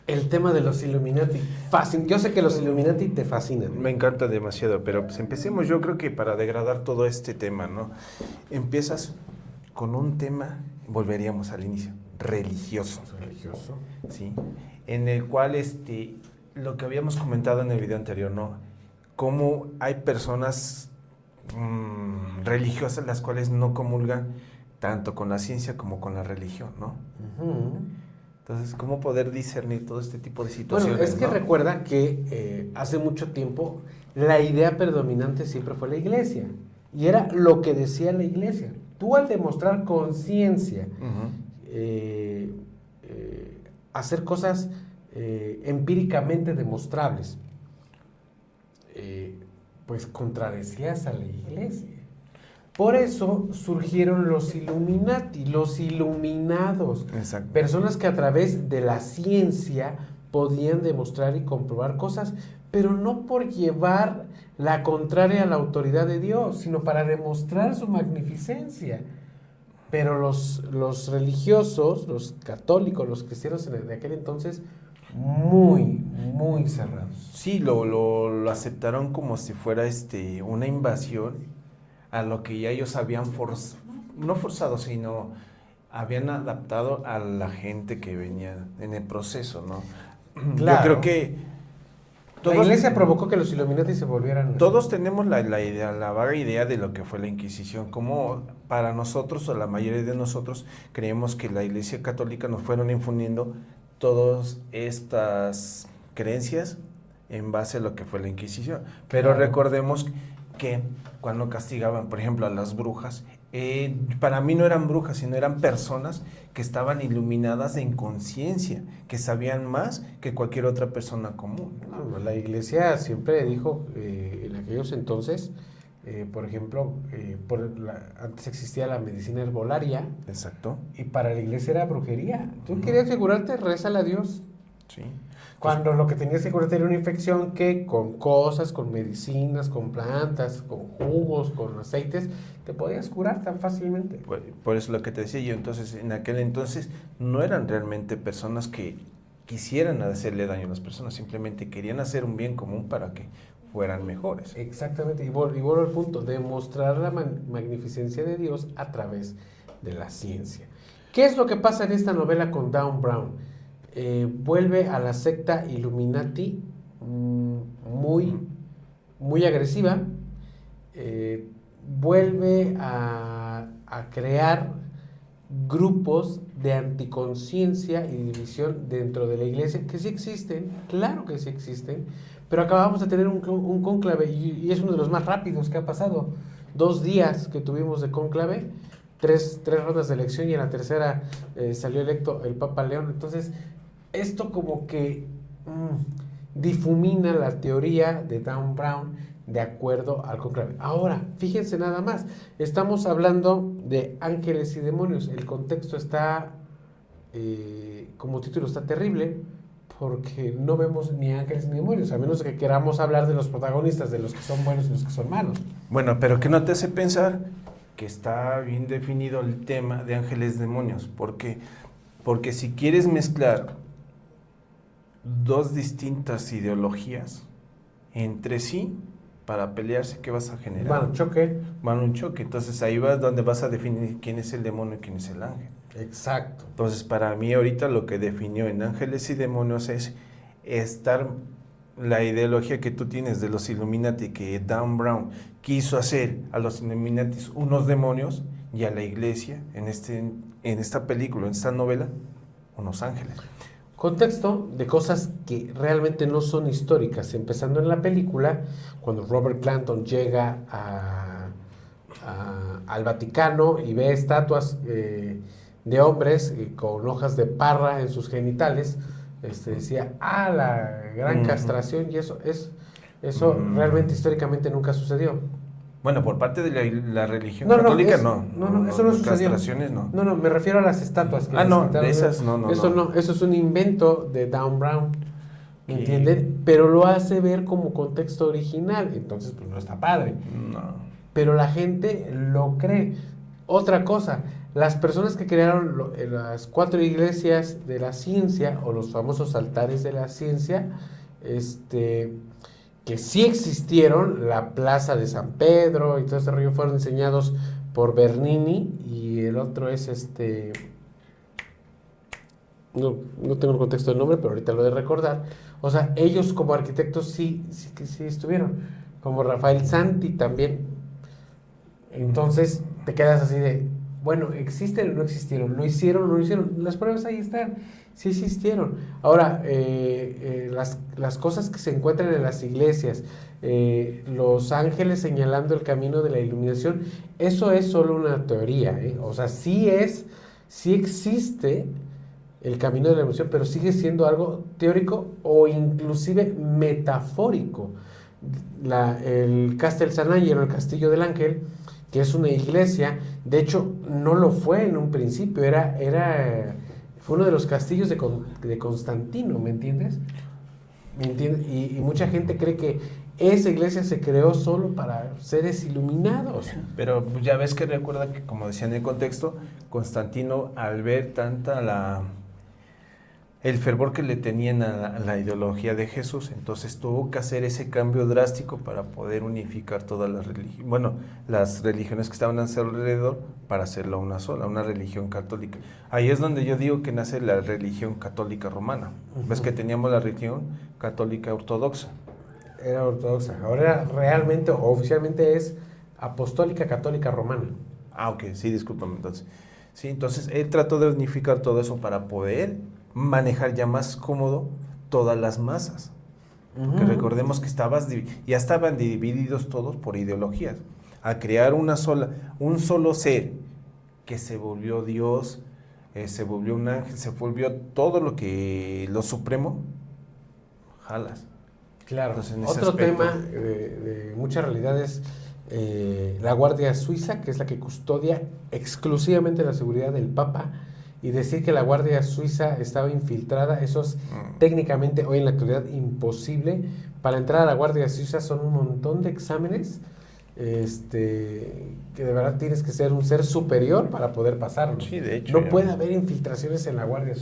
El tema de los Illuminati. Yo sé que los Illuminati te fascinan. Me encanta demasiado, pero pues empecemos, yo creo que para degradar todo este tema, ¿no? Empiezas con un tema, volveríamos al inicio, religioso. Religioso. ¿Sí? En el cual lo que habíamos comentado en el video anterior, ¿no? Cómo hay personas religiosas las cuales no comulgan tanto con la ciencia como con la religión, ¿no? Uh-huh. Entonces, ¿cómo poder discernir todo este tipo de situaciones? Bueno, es que ¿no? recuerda que hace mucho tiempo la idea predominante siempre fue la iglesia. Y era lo que decía la iglesia. Tú al demostrar conciencia, hacer cosas empíricamente demostrables, pues contradecías a la iglesia. Por eso surgieron los Illuminati, los iluminados. Exacto. Personas que a través de la ciencia podían demostrar y comprobar cosas, pero no por llevar la contraria a la autoridad de Dios, sino para demostrar su magnificencia. Pero los religiosos, los católicos, los cristianos de aquel entonces, muy cerrados. Sí, lo aceptaron como si fuera una invasión a lo que ya ellos habían no forzado, sino habían adaptado a la gente que venía en el proceso, ¿no? Claro. Yo creo que la iglesia provocó que los Illuminati se volvieran... Todos tenemos la idea, la vaga idea de lo que fue la Inquisición, como para nosotros, o la mayoría de nosotros, creemos que la Iglesia Católica nos fueron infundiendo todas estas creencias en base a lo que fue la Inquisición. Pero Claro. recordemos que cuando castigaban, por ejemplo, a las brujas, para mí no eran brujas, sino eran personas que estaban iluminadas en conciencia, que sabían más que cualquier otra persona común. No, la iglesia siempre dijo, en aquellos entonces, por ejemplo, antes existía la medicina herbolaria. Exacto. Y para la iglesia era brujería. Tú querías curarte, rézale a Dios. Sí. Cuando lo que tenías que curarte era una infección que con cosas, con medicinas, con plantas, con jugos, con aceites, te podías curar tan fácilmente. Por eso lo que te decía yo, entonces, en aquel entonces no eran realmente personas que quisieran hacerle daño a las personas, simplemente querían hacer un bien común para que fueran mejores. Exactamente, y vuelvo al punto, demostrar la magnificencia de Dios a través de la ciencia. ¿Qué es lo que pasa en esta novela con Dan Brown? Vuelve a la secta Illuminati muy agresiva, vuelve a crear grupos de anticonciencia y división dentro de la iglesia, que sí existen, claro que sí existen, pero acabamos de tener un cónclave y es uno de los más rápidos que ha pasado. 2 días que tuvimos de cónclave, 3 rondas de elección y en la tercera salió electo el Papa León. Entonces, esto como que difumina la teoría de Dan Brown de acuerdo al cónclave. Ahora, fíjense nada más, estamos hablando de ángeles y demonios. El contexto está, como título está terrible, porque no vemos ni ángeles ni demonios, a menos que queramos hablar de los protagonistas, de los que son buenos y los que son malos. Bueno, pero ¿qué no te hace pensar que está bien definido el tema de ángeles y demonios? ¿Por qué? Porque si quieres mezclar 2 distintas ideologías entre sí para pelearse, ¿qué vas a generar? Van un choque. Van un choque. Entonces ahí vas donde vas a definir quién es el demonio y quién es el ángel. Exacto. Entonces para mí ahorita lo que definió en ángeles y demonios es la ideología que tú tienes de los Illuminati, que Dan Brown quiso hacer a los Illuminati unos demonios y a la iglesia en esta película, en esta novela, unos ángeles. Contexto de cosas que realmente no son históricas. Empezando en la película, cuando Robert Clanton llega al Vaticano y ve estatuas de hombres con hojas de parra en sus genitales, decía, la gran castración, y eso realmente históricamente nunca sucedió. Bueno, por parte de la religión católica eso no sucedió. Castraciones no. No, me refiero a las estatuas. De esas no. Eso es un invento de Dan Brown, ¿me ¿Qué? entienden? Pero lo hace ver como contexto original, entonces pues no está padre. No. Pero la gente lo cree. Otra cosa, las personas que crearon las 4 iglesias de la ciencia, o los famosos altares de la ciencia, que sí existieron, la Plaza de San Pedro y todo ese rollo, fueron diseñados por Bernini, y el otro es no tengo el contexto del nombre, pero ahorita lo de recordar. O sea, ellos como arquitectos sí estuvieron, como Rafael Santi también. Entonces te quedas así de, bueno, ¿existen o no existieron? ¿Lo hicieron o no lo hicieron? Las pruebas ahí están, sí existieron. Ahora, las cosas que se encuentran en las iglesias, los ángeles señalando el camino de la iluminación, eso es solo una teoría, o sea, sí existe el camino de la iluminación, pero sigue siendo algo teórico o inclusive metafórico. El Castel San Angelo, el Castillo del Ángel, que es una iglesia, de hecho no lo fue en un principio, fue uno de los castillos de Constantino, ¿me entiendes? Y mucha gente cree que esa iglesia se creó solo para seres iluminados. Pero ya ves que recuerda que, como decía en el contexto, Constantino, al ver el fervor que le tenían a la ideología de Jesús, entonces tuvo que hacer ese cambio drástico para poder unificar todas las religiones, bueno, las religiones que estaban a su alrededor, para hacerla una sola, una religión católica. Ahí es donde yo digo que nace la religión católica romana. Ves que teníamos la religión católica ortodoxa. Era ortodoxa. Ahora realmente, oficialmente es apostólica católica romana. Ah, ok, sí, discúlpame entonces. Sí, entonces él trató de unificar todo eso para poder manejar ya más cómodo todas las masas. Porque recordemos que ya estaban divididos todos por ideologías. A crear un solo ser que se volvió Dios, se volvió un ángel, se volvió todo lo supremo, jalas. Claro. Entonces, Otro tema de mucha realidad es la Guardia Suiza, que es la que custodia exclusivamente la seguridad del Papa, y decir que la Guardia Suiza estaba infiltrada, eso es técnicamente hoy en la actualidad imposible. Para entrar a la Guardia Suiza son un montón de exámenes, que de verdad tienes que ser un ser superior para poder pasarlo. Sí, de hecho. No puede haber infiltraciones en la Guardia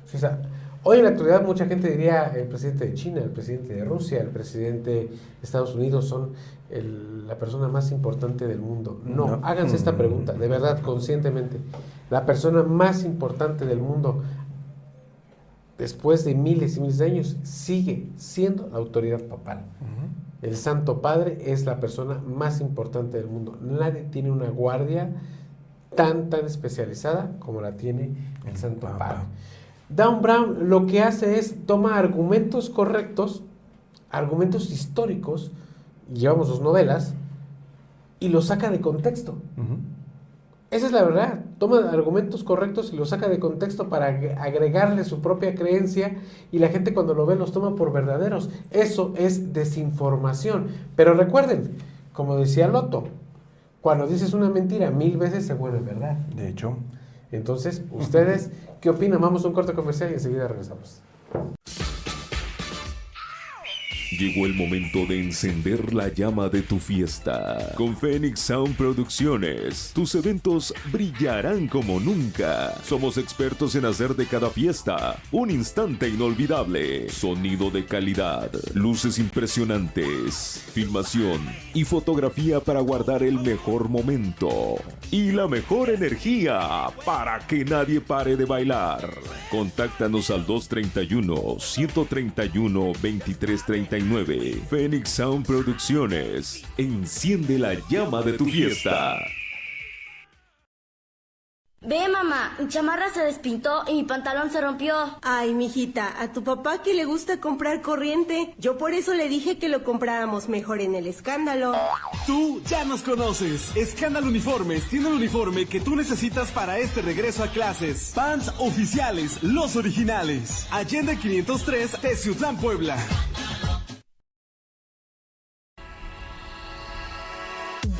Suiza. Hoy en la actualidad mucha gente diría el presidente de China, el presidente de Rusia, el presidente de Estados Unidos son la persona más importante del mundo. No, háganse esta pregunta, de verdad, conscientemente. La persona más importante del mundo, después de miles y miles de años, sigue siendo la autoridad papal. El Santo Padre es la persona más importante del mundo. Nadie tiene una guardia tan especializada como la tiene el Santo Padre. Dan Brown lo que hace es toma argumentos correctos, argumentos históricos, llevamos sus novelas, y los saca de contexto. Esa es la verdad. Toma argumentos correctos y los saca de contexto para agregarle su propia creencia, y la gente cuando lo ve los toma por verdaderos. Eso es desinformación. Pero recuerden, como decía Loto, cuando dices una mentira 1000 veces se vuelve verdad. De hecho. Entonces, ¿ustedes qué opinan? Vamos a un corte comercial y enseguida regresamos. Llegó el momento de encender la llama de tu fiesta. Con Phoenix Sound Producciones, tus eventos brillarán como nunca. Somos expertos en hacer de cada fiesta un instante inolvidable. Sonido de calidad, luces impresionantes, filmación y fotografía para guardar el mejor momento y la mejor energía para que nadie pare de bailar. Contáctanos al 231-131-2339. Phoenix Sound Producciones. Enciende la llama de tu fiesta. Ve, mamá, mi chamarra se despintó y mi pantalón se rompió. Ay, mijita, a tu papá que le gusta comprar corriente. Yo por eso le dije que lo compráramos mejor en el Escándalo. Tú ya nos conoces. Escándalo Uniformes tiene el uniforme que tú necesitas para este regreso a clases. Pants oficiales, los originales. Allende 503, Teciutlán, Puebla.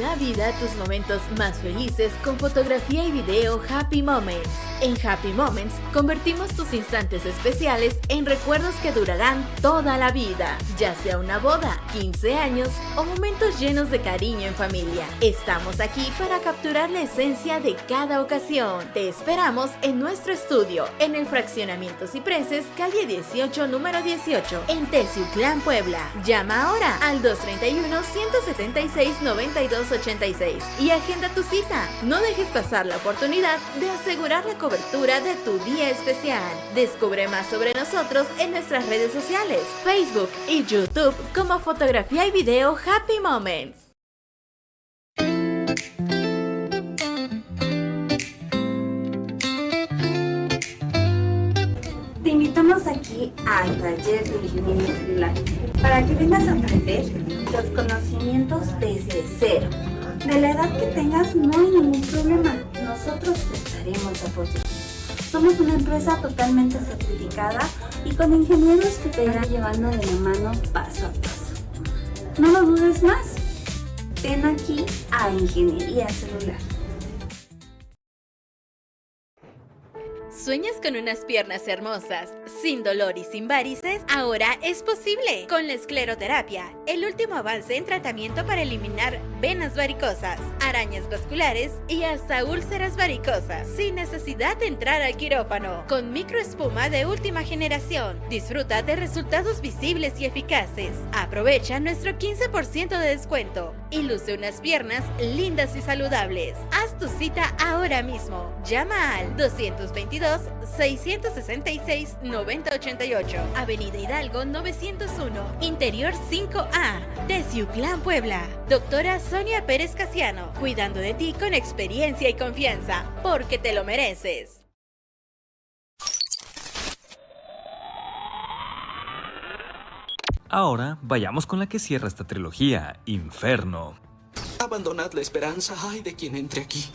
Da vida a tus momentos más felices con fotografía y video Happy Moments. En Happy Moments convertimos tus instantes especiales en recuerdos que durarán toda la vida, ya sea una boda, 15 años o momentos llenos de cariño en familia. Estamos aquí para capturar la esencia de cada ocasión. Te esperamos en nuestro estudio, en el fraccionamiento Cipreses, calle 18, número 18, en Teciutlán, Puebla. Llama ahora al 231-176-9286 y agenda tu cita. No dejes pasar la oportunidad de asegurar la cobertura de tu día especial. Descubre más sobre nosotros en nuestras redes sociales, Facebook y YouTube como Fotografía y Video Happy Moments. Te invitamos aquí al taller de ingeniería celular para que vengas a aprender los conocimientos desde cero. De la edad que tengas no hay ningún problema, nosotros te estaremos apoyando. Somos una empresa totalmente certificada y con ingenieros que te irán llevando de la mano paso a paso. No lo dudes más, ven aquí a Ingeniería Celular. ¿Sueñas con unas piernas hermosas, sin dolor y sin varices? Ahora es posible con la escleroterapia, el último avance en tratamiento para eliminar venas varicosas, arañas vasculares y hasta úlceras varicosas, sin necesidad de entrar al quirófano. Con microespuma de última generación, disfruta de resultados visibles y eficaces. Aprovecha nuestro 15% de descuento y luce unas piernas lindas y saludables. Haz tu cita ahora mismo. Llama al 222-666-9088, Avenida Hidalgo 901, Interior 5A, Teciutlán, Puebla. Doctora Sonia Pérez Casiano, cuidando de ti con experiencia y confianza, porque te lo mereces. Ahora vayamos con la que cierra esta trilogía, Inferno. Abandonad la esperanza, ay de quien entre aquí.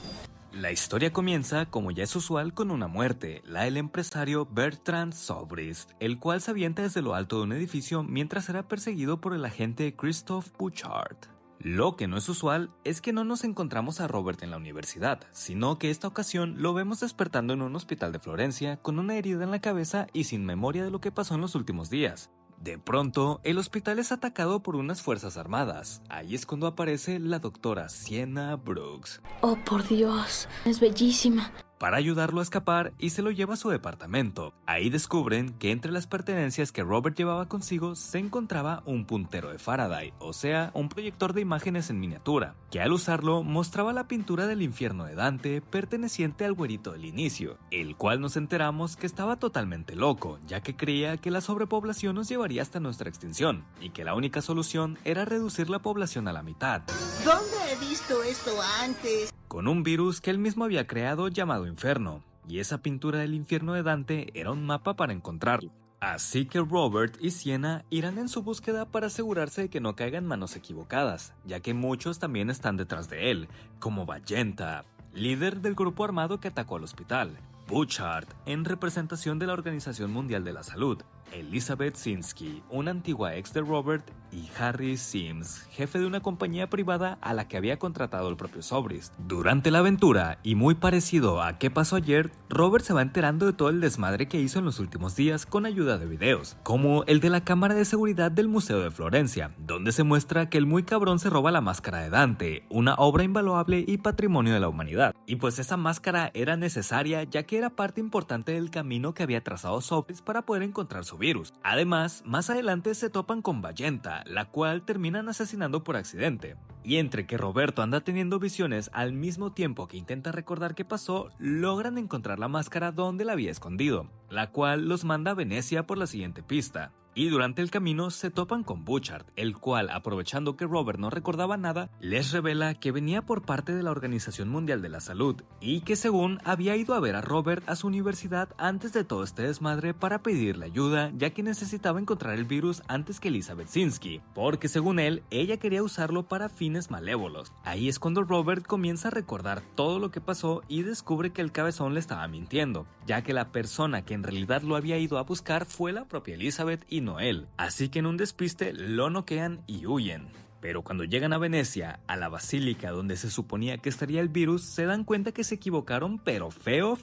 La historia comienza, como ya es usual, con una muerte, la del empresario Bertrand Zobrist, el cual se avienta desde lo alto de un edificio mientras era perseguido por el agente Christophe Bouchard. Lo que no es usual es que no nos encontramos a Robert en la universidad, sino que esta ocasión lo vemos despertando en un hospital de Florencia con una herida en la cabeza y sin memoria de lo que pasó en los últimos días. De pronto, el hospital es atacado por unas fuerzas armadas. Ahí es cuando aparece la doctora Sienna Brooks. Oh, por Dios, es bellísima. Para ayudarlo a escapar y se lo lleva a su departamento. Ahí descubren que entre las pertenencias que Robert llevaba consigo se encontraba un puntero de Faraday, o sea, un proyector de imágenes en miniatura, que al usarlo mostraba la pintura del infierno de Dante perteneciente al güerito del inicio, el cual nos enteramos que estaba totalmente loco, ya que creía que la sobrepoblación nos llevaría hasta nuestra extinción, y que la única solución era reducir la población a la mitad. ¿Dónde he visto esto antes? Con un virus que él mismo había creado llamado Inferno, y esa pintura del infierno de Dante era un mapa para encontrarlo. Así que Robert y Sienna irán en su búsqueda para asegurarse de que no caigan en manos equivocadas, ya que muchos también están detrás de él, como Vallenta, líder del grupo armado que atacó al hospital, Bouchard, en representación de la Organización Mundial de la Salud, Elizabeth Zinsky, una antigua ex de Robert, y Harry Sims, jefe de una compañía privada a la que había contratado el propio Zobrist. Durante la aventura, y muy parecido a qué pasó ayer, Robert se va enterando de todo el desmadre que hizo en los últimos días con ayuda de videos, como el de la cámara de seguridad del Museo de Florencia, donde se muestra que el muy cabrón se roba la máscara de Dante, una obra invaluable y patrimonio de la humanidad. Y pues esa máscara era necesaria, ya que era parte importante del camino que había trazado Zobrist para poder encontrar su virus. Además, más adelante se topan con Vallenta, la cual terminan asesinando por accidente. Y entre que Roberto anda teniendo visiones al mismo tiempo que intenta recordar qué pasó, logran encontrar la máscara donde la había escondido, la cual los manda a Venecia por la siguiente pista. Y durante el camino se topan con Bouchard, el cual, aprovechando que Robert no recordaba nada, les revela que venía por parte de la Organización Mundial de la Salud y que según había ido a ver a Robert a su universidad antes de todo este desmadre para pedirle ayuda, ya que necesitaba encontrar el virus antes que Elizabeth Zinsky, porque según él, ella quería usarlo para fines malévolos. Ahí es cuando Robert comienza a recordar todo lo que pasó y descubre que el cabezón le estaba mintiendo, ya que la persona que en realidad lo había ido a buscar fue la propia Elizabeth y no él, así que en un despiste lo noquean y huyen. Pero cuando llegan a Venecia, a la basílica donde se suponía que estaría el virus, se dan cuenta que se equivocaron, pero feo,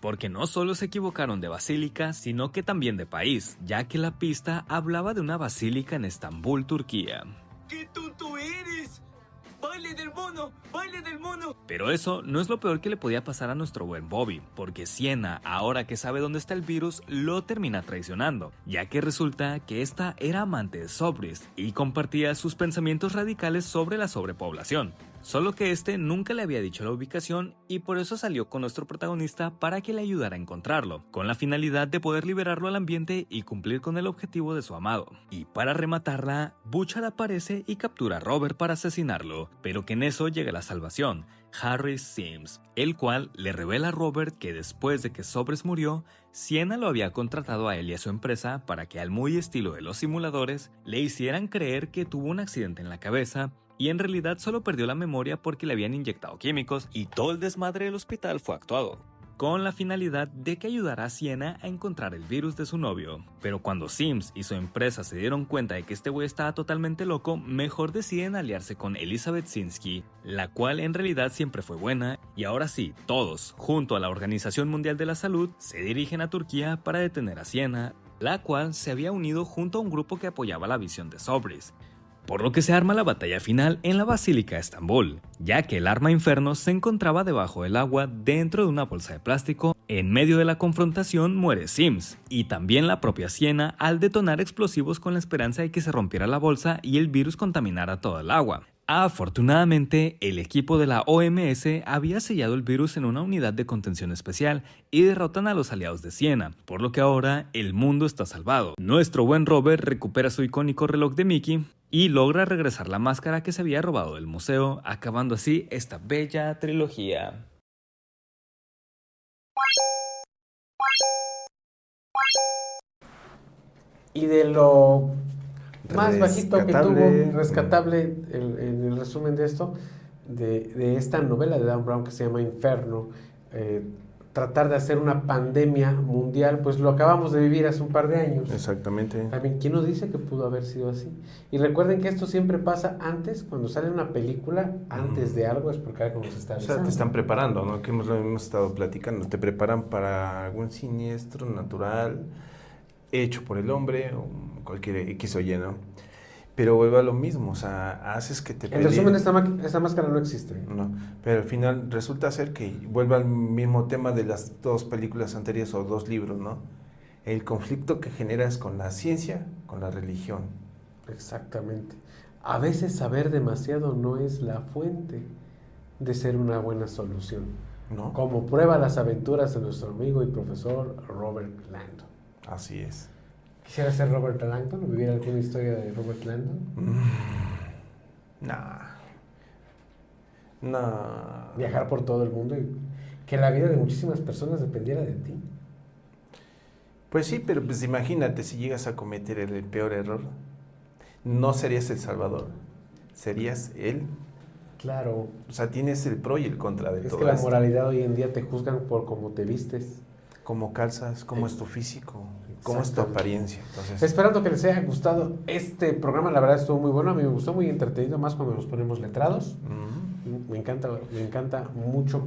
porque no solo se equivocaron de basílica, sino que también de país, ya que la pista hablaba de una basílica en Estambul, Turquía. ¡Qué tonto eres! ¡Baile del mono! ¡Baile del mono! Pero eso no es lo peor que le podía pasar a nuestro buen Bobby, porque Sienna, ahora que sabe dónde está el virus, lo termina traicionando, ya que resulta que esta era amante de Zobrist y compartía sus pensamientos radicales sobre la sobrepoblación. Solo que este nunca le había dicho la ubicación y por eso salió con nuestro protagonista para que le ayudara a encontrarlo, con la finalidad de poder liberarlo al ambiente y cumplir con el objetivo de su amado. Y para rematarla, Bouchard aparece y captura a Robert para asesinarlo, pero que en eso llega la salvación, Harry Sims, el cual le revela a Robert que después de que Zobrist murió, Sienna lo había contratado a él y a su empresa para que al muy estilo de los simuladores le hicieran creer que tuvo un accidente en la cabeza y en realidad solo perdió la memoria porque le habían inyectado químicos y todo el desmadre del hospital fue actuado. con la finalidad de que ayudara a Sienna a encontrar el virus de su novio. Pero cuando Sims y su empresa se dieron cuenta de que este güey estaba totalmente loco, mejor deciden aliarse con Elizabeth Sinsky, la cual en realidad siempre fue buena, y ahora sí, todos, junto a la Organización Mundial de la Salud, se dirigen a Turquía para detener a Sienna, la cual se había unido junto a un grupo que apoyaba la visión de Sobris. Por lo que se arma la batalla final en la Basílica de Estambul, ya que el arma Inferno se encontraba debajo del agua dentro de una bolsa de plástico. En medio de la confrontación muere Sims, y también la propia Sienna al detonar explosivos con la esperanza de que se rompiera la bolsa y el virus contaminara toda el agua. Afortunadamente, el equipo de la OMS había sellado el virus en una unidad de contención especial y derrotan a los aliados de Sienna, por lo que ahora el mundo está salvado. Nuestro buen Robert recupera su icónico reloj de Mickey y logra regresar la máscara que se había robado del museo, acabando así esta bella trilogía. Y de lo más bajito que tuvo, rescatable, el resumen de esto, de esta novela de Dan Brown que se llama Inferno, tratar de hacer una pandemia mundial, pues lo acabamos de vivir hace un par de años. Exactamente. También, ¿quién nos dice que pudo haber sido así? Y recuerden que esto siempre pasa antes, cuando sale una película, antes de algo, es porque algo nos está avisando. O sea, te están preparando, ¿no? Que hemos estado platicando, te preparan para algún siniestro natural, hecho por el hombre, o cualquier X o Y, ¿no? Pero vuelve a lo mismo, o sea, haces que te... En resumen, esta máscara no existe. No, pero al final resulta ser que vuelve al mismo tema de las dos películas anteriores o dos libros, ¿no? El conflicto que generas con la ciencia, con la religión. Exactamente. A veces saber demasiado no es la fuente de ser una buena solución. ¿No? Como prueba las aventuras de nuestro amigo y profesor Robert Langdon. Así es. ¿Quisiera ser Robert Langdon o vivir alguna historia de Robert Langdon? No. Viajar por todo el mundo y que la vida de muchísimas personas dependiera de ti. Pues sí, pero pues imagínate si llegas a cometer el peor error. No serías el salvador, serías él. Claro. O sea, tienes el pro y el contra de todo. Es que la moralidad hoy en día te juzgan por cómo te vistes. Cómo calzas, cómo es tu físico, cómo es tu apariencia. Entonces, esperando que les haya gustado este programa, la verdad estuvo muy bueno, a mí me gustó, muy entretenido, más cuando nos ponemos letrados. Me encanta mucho.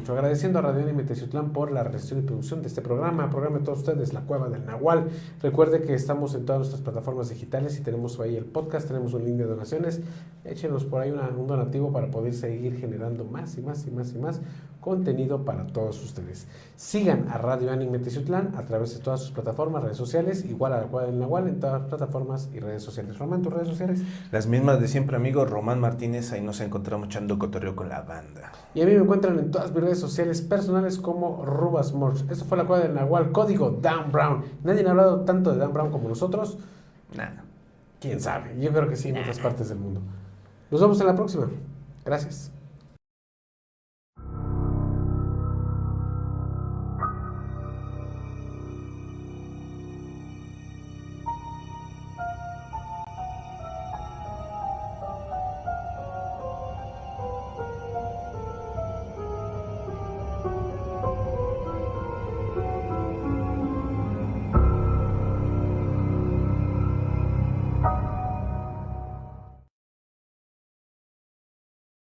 Agradeciendo a Radio Anime Teciutlán por la realización y producción de este programa de todos ustedes, La Cueva del Nahual. Recuerde que estamos en todas nuestras plataformas digitales y tenemos ahí el podcast, tenemos un link de donaciones. Échenos por ahí un donativo para poder seguir generando más contenido para todos ustedes. Sigan a Radio Anime Teciutlán a través de todas sus plataformas, redes sociales, igual a La Cueva del Nahual en todas las plataformas y redes sociales. Román, ¿tus redes sociales? Las mismas de siempre, amigo, Román Martínez, ahí nos encontramos echando cotorreo con la banda. Y a mí me encuentran en todas mis redes sociales personales como Rubas Morch. Esto fue La Cueva del Nahual, código Dan Brown. Nadie ha hablado tanto de Dan Brown como nosotros. Nada. ¿Quién sabe? Yo creo que sí en otras partes del mundo. Nos vemos en la próxima. Gracias.